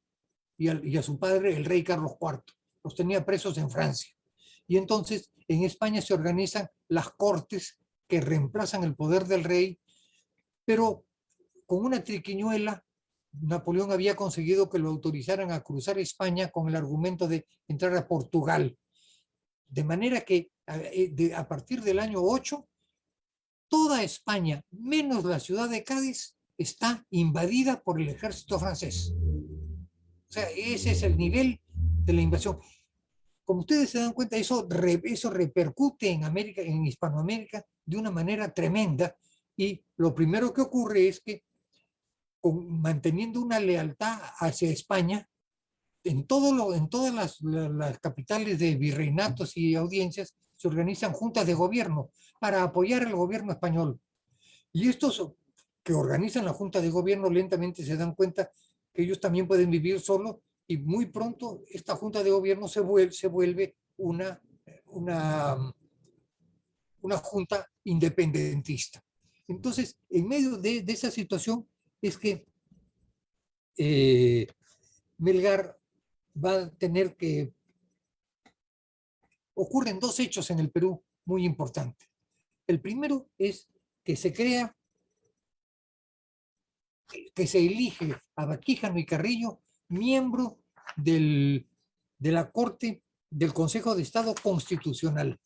y a su padre, el rey Carlos IV. Los tenía presos en Francia. Y entonces en España se organizan las cortes que reemplazan el poder del rey, pero con una triquiñuela. Napoleón había conseguido que lo autorizaran a cruzar España con el argumento de entrar a Portugal. De manera que a partir del año 8, toda España, menos la ciudad de Cádiz, está invadida por el ejército francés. O sea, ese es el nivel de la invasión. Como ustedes se dan cuenta, eso repercute en Hispanoamérica de una manera tremenda, y lo primero que ocurre es que, manteniendo una lealtad hacia España, en todas las capitales de virreinatos y audiencias se organizan juntas de gobierno para apoyar al gobierno español. Y estos que organizan la junta de gobierno lentamente se dan cuenta que ellos también pueden vivir solos, y muy pronto esta junta de gobierno se vuelve una junta independentista. Entonces, en medio de esa situación es que Melgar va a tener que... Ocurren 2 hechos en el Perú muy importantes. El primero es que se elige a Baquíjano y Carrillo miembro de la Corte del Consejo de Estado Constitucional.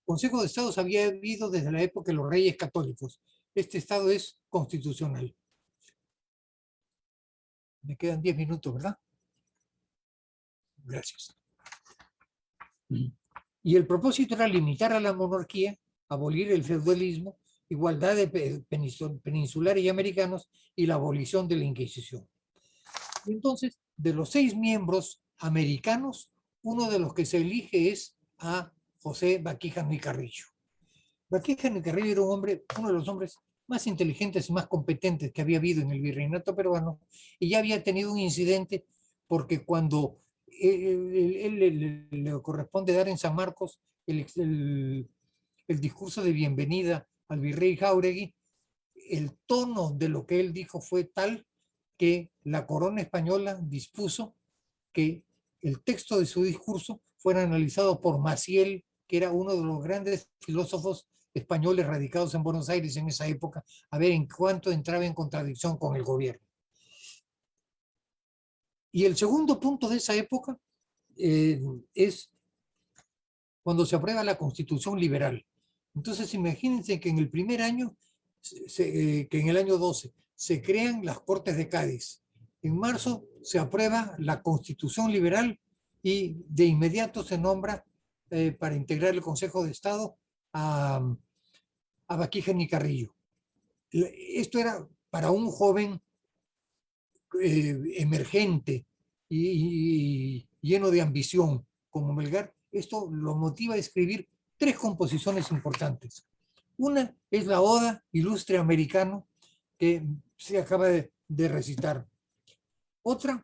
Consejo de Estado había habido desde la época de los Reyes Católicos, este Estado es constitucional. Me quedan 10 minutos, ¿verdad? Gracias. Y el propósito era limitar a la monarquía, abolir el feudalismo, igualdad de peninsulares y americanos y la abolición de la Inquisición. Y entonces, de los 6 miembros americanos, uno de los que se elige es a José Baquijano y Carrillo. Baquijano y Carrillo era uno de los hombres más inteligentes y más competentes que había habido en el virreinato peruano, y ya había tenido un incidente porque cuando él le corresponde dar en San Marcos el discurso de bienvenida al virrey Jáuregui, el tono de lo que él dijo fue tal que la corona española dispuso que el texto de su discurso fuera analizado por Maciel, que era uno de los grandes filósofos españoles radicados en Buenos Aires en esa época, a ver en cuánto entraba en contradicción con el gobierno. Y el segundo punto de esa época es cuando se aprueba la Constitución Liberal. Entonces imagínense que en el primer año, que en el año 12, se crean las Cortes de Cádiz. En marzo se aprueba la Constitución Liberal y de inmediato se nombra para integrar el Consejo de Estado a Baquijano y Carrillo. Esto era para un joven emergente y lleno de ambición como Melgar. Esto lo motiva a escribir 3 composiciones importantes. Una es la Oda Ilustre Americano, que se acaba de recitar. Otra,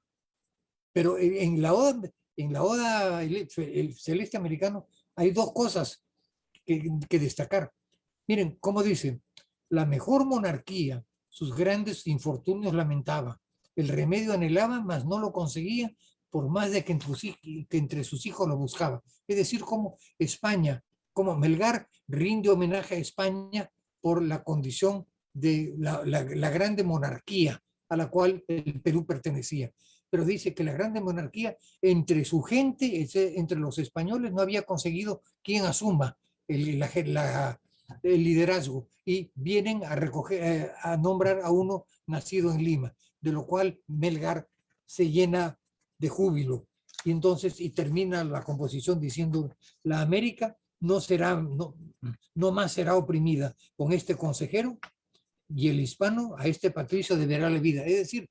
pero en la Oda el Celeste Americano hay 2 cosas que destacar. Miren, cómo dice: la mejor monarquía sus grandes infortunios lamentaba, el remedio anhelaba, mas no lo conseguía, por más de que entre sus hijos lo buscaba. Es decir, como España, como Melgar rinde homenaje a España por la condición de la grande monarquía a la cual el Perú pertenecía. Pero dice que la grande monarquía, entre su gente, entre los españoles, no había conseguido quien asuma el liderazgo, y vienen a recoger, a nombrar a uno nacido en Lima, de lo cual Melgar se llena de júbilo. Y entonces, y termina la composición diciendo: la América no más será oprimida con este consejero, y el hispano a este patricio deberá la vida. Es decir,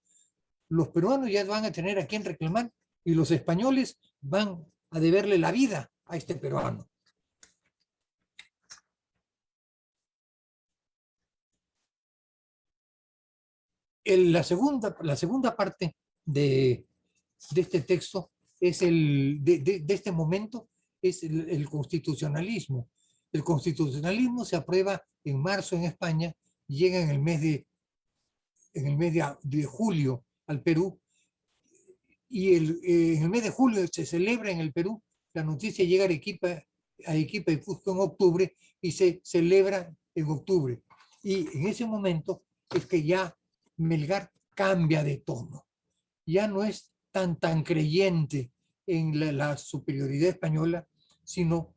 los peruanos ya van a tener a quien reclamar y los españoles van a deberle la vida a este peruano. La segunda parte de este texto es de este momento es el constitucionalismo. El constitucionalismo se aprueba en marzo en España, llega en el mes de julio al Perú, y en el mes de julio se celebra en el Perú, la noticia llega a Arequipa y Cusco en octubre, y se celebra en octubre. Y en ese momento es que ya Melgar cambia de tono. Ya no es tan creyente en la superioridad española, sino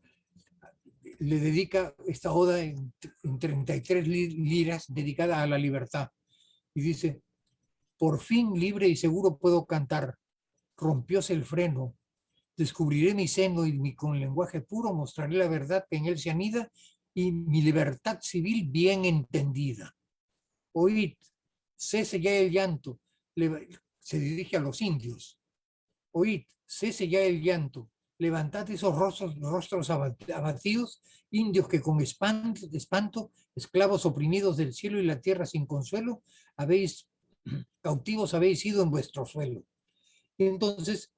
le dedica esta oda en 33 liras dedicada a la libertad. Y dice: por fin libre y seguro puedo cantar, rompióse el freno, descubriré mi seno y con lenguaje puro mostraré la verdad que en él se anida y mi libertad civil bien entendida. Oíd, cese ya el llanto, se dirige a los indios. Oíd, cese ya el llanto, levantad esos rostros abatidos, indios que con espanto, esclavos oprimidos del cielo y la tierra sin consuelo, cautivos habéis sido en vuestro suelo. Y entonces,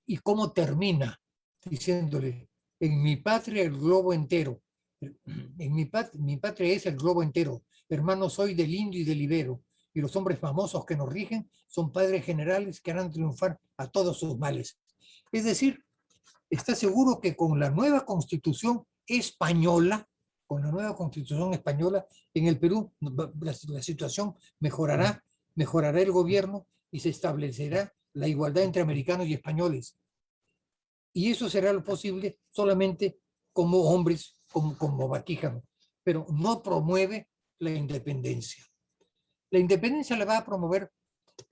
¿y cómo termina? Diciéndole: en mi patria el globo entero, mi patria es el globo entero, hermano soy del indio y del ibero, y los hombres famosos que nos rigen son padres generales que harán triunfar a todos sus males. Es decir, está seguro que con la nueva constitución española, en el Perú la situación mejorará el gobierno y se establecerá la igualdad entre americanos y españoles. Y eso será lo posible solamente como hombres como Baquijano, pero no promueve la independencia. La independencia la va a promover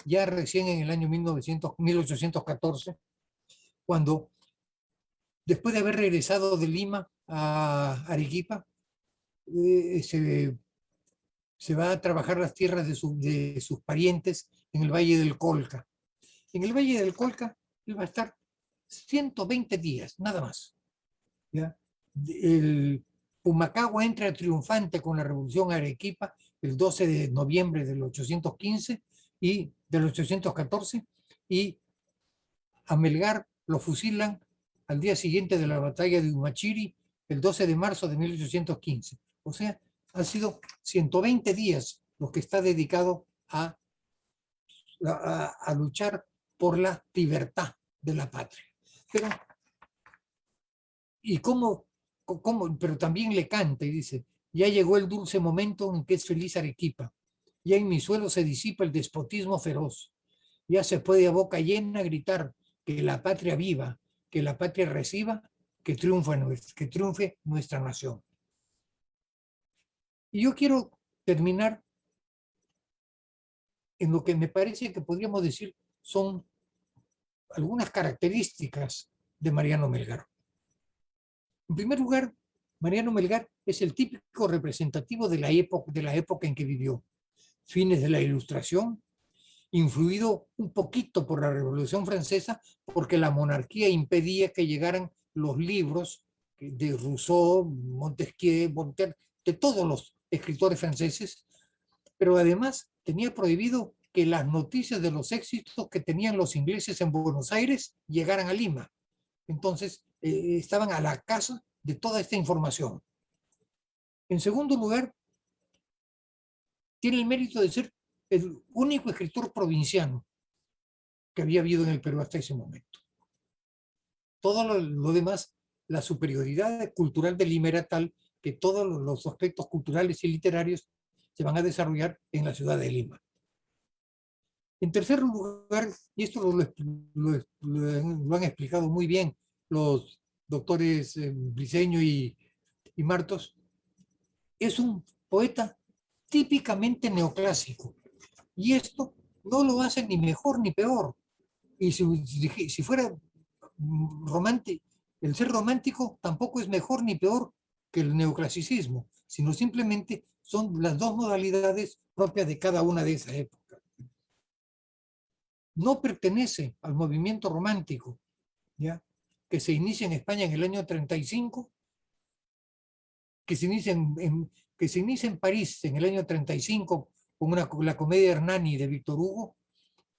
ya recién en el año 1814, cuando, después de haber regresado de Lima a Arequipa, se va a trabajar las tierras de sus parientes en el Valle del Colca. En el Valle del Colca él va a estar 120 días, nada más. ¿Ya? El Pumacahua entra triunfante con la revolución a Arequipa el 12 de noviembre del 815 y del 814, y a Melgar lo fusilan al día siguiente de la batalla de Humachiri, el 12 de marzo de 1815. O sea, han sido 120 días los que está dedicado a luchar por la libertad de la patria. Pero, pero también le canta y dice: ya llegó el dulce momento en que es feliz Arequipa, ya en mi suelo se disipa el despotismo feroz, ya se puede a boca llena gritar que la patria viva, que la patria reciba, que triunfe nuestra nación. Y yo quiero terminar en lo que me parece que podríamos decir son algunas características de Mariano Melgar. En primer lugar, Mariano Melgar es el típico representativo de la época en que vivió. Fines de la Ilustración, influido un poquito por la Revolución Francesa, porque la monarquía impedía que llegaran los libros de Rousseau, Montesquieu, Voltaire, de todos los escritores franceses, pero además tenía prohibido que las noticias de los éxitos que tenían los ingleses en Buenos Aires llegaran a Lima. Entonces, estaban a la caza de toda esta información. En segundo lugar, tiene el mérito de ser el único escritor provinciano que había habido en el Perú hasta ese momento. Todo lo demás, la superioridad cultural de Lima era tal que todos los aspectos culturales y literarios se van a desarrollar en la ciudad de Lima. En tercer lugar, y esto lo han explicado muy bien los doctores Briceño y Martos, es un poeta típicamente neoclásico. Y esto no lo hace ni mejor ni peor. Y si fuera romántico, el ser romántico tampoco es mejor ni peor que el neoclasicismo, sino simplemente son las dos modalidades propias de cada una de esas épocas. No pertenece al movimiento romántico, ¿ya?, que se inicia en España en el año 35, que se inicia en París en el año 35 con la comedia Hernani de Víctor Hugo,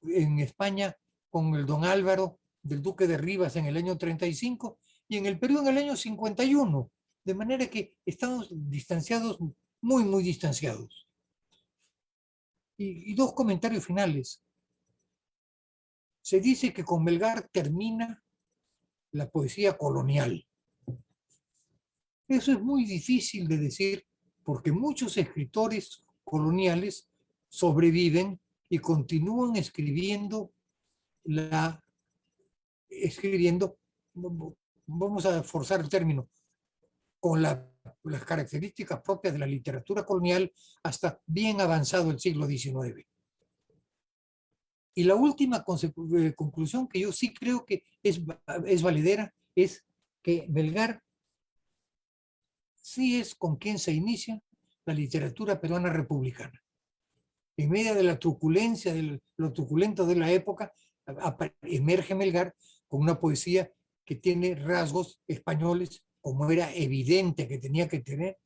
en España con el Don Álvaro del Duque de Rivas en el año 35 y en el Perú en el año 51, de manera que estamos distanciados, muy, muy distanciados. Y dos comentarios finales. Se dice que con Melgar termina la poesía colonial. Eso es muy difícil de decir porque muchos escritores coloniales sobreviven y continúan escribiendo, vamos a forzar el término, con las características propias de la literatura colonial hasta bien avanzado el siglo XIX. Y la última conclusión que yo sí creo que es valedera es que Melgar sí es con quien se inicia la literatura peruana republicana. En medio de la truculencia, de lo truculento de la época, emerge Melgar con una poesía que tiene rasgos españoles, como era evidente que tenía que tener,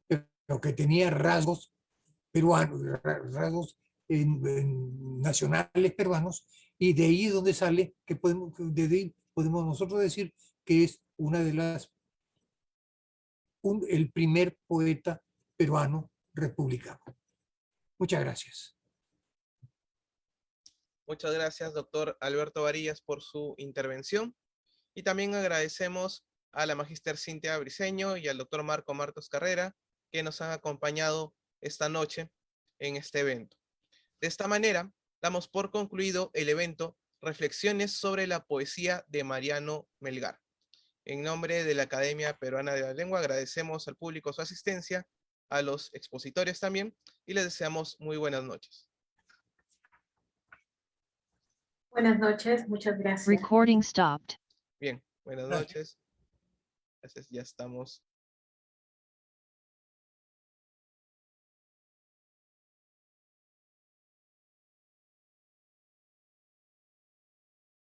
pero que tenía rasgos peruanos, rasgos nacionales peruanos, y de ahí es donde sale, de ahí podemos nosotros decir que es el primer poeta peruano republicano. Muchas gracias. Muchas gracias, doctor Alberto Varillas, por su intervención. Y también agradecemos a la magíster Cintia Briceño y al doctor Marco Martos Carrera, que nos han acompañado esta noche en este evento. De esta manera, damos por concluido el evento Reflexiones sobre la poesía de Mariano Melgar. En nombre de la Academia Peruana de la Lengua, agradecemos al público su asistencia. a los expositores también y les deseamos muy buenas noches. Buenas noches, muchas gracias. Recording stopped. Bien, buenas Gracias. noches. Gracias, ya estamos.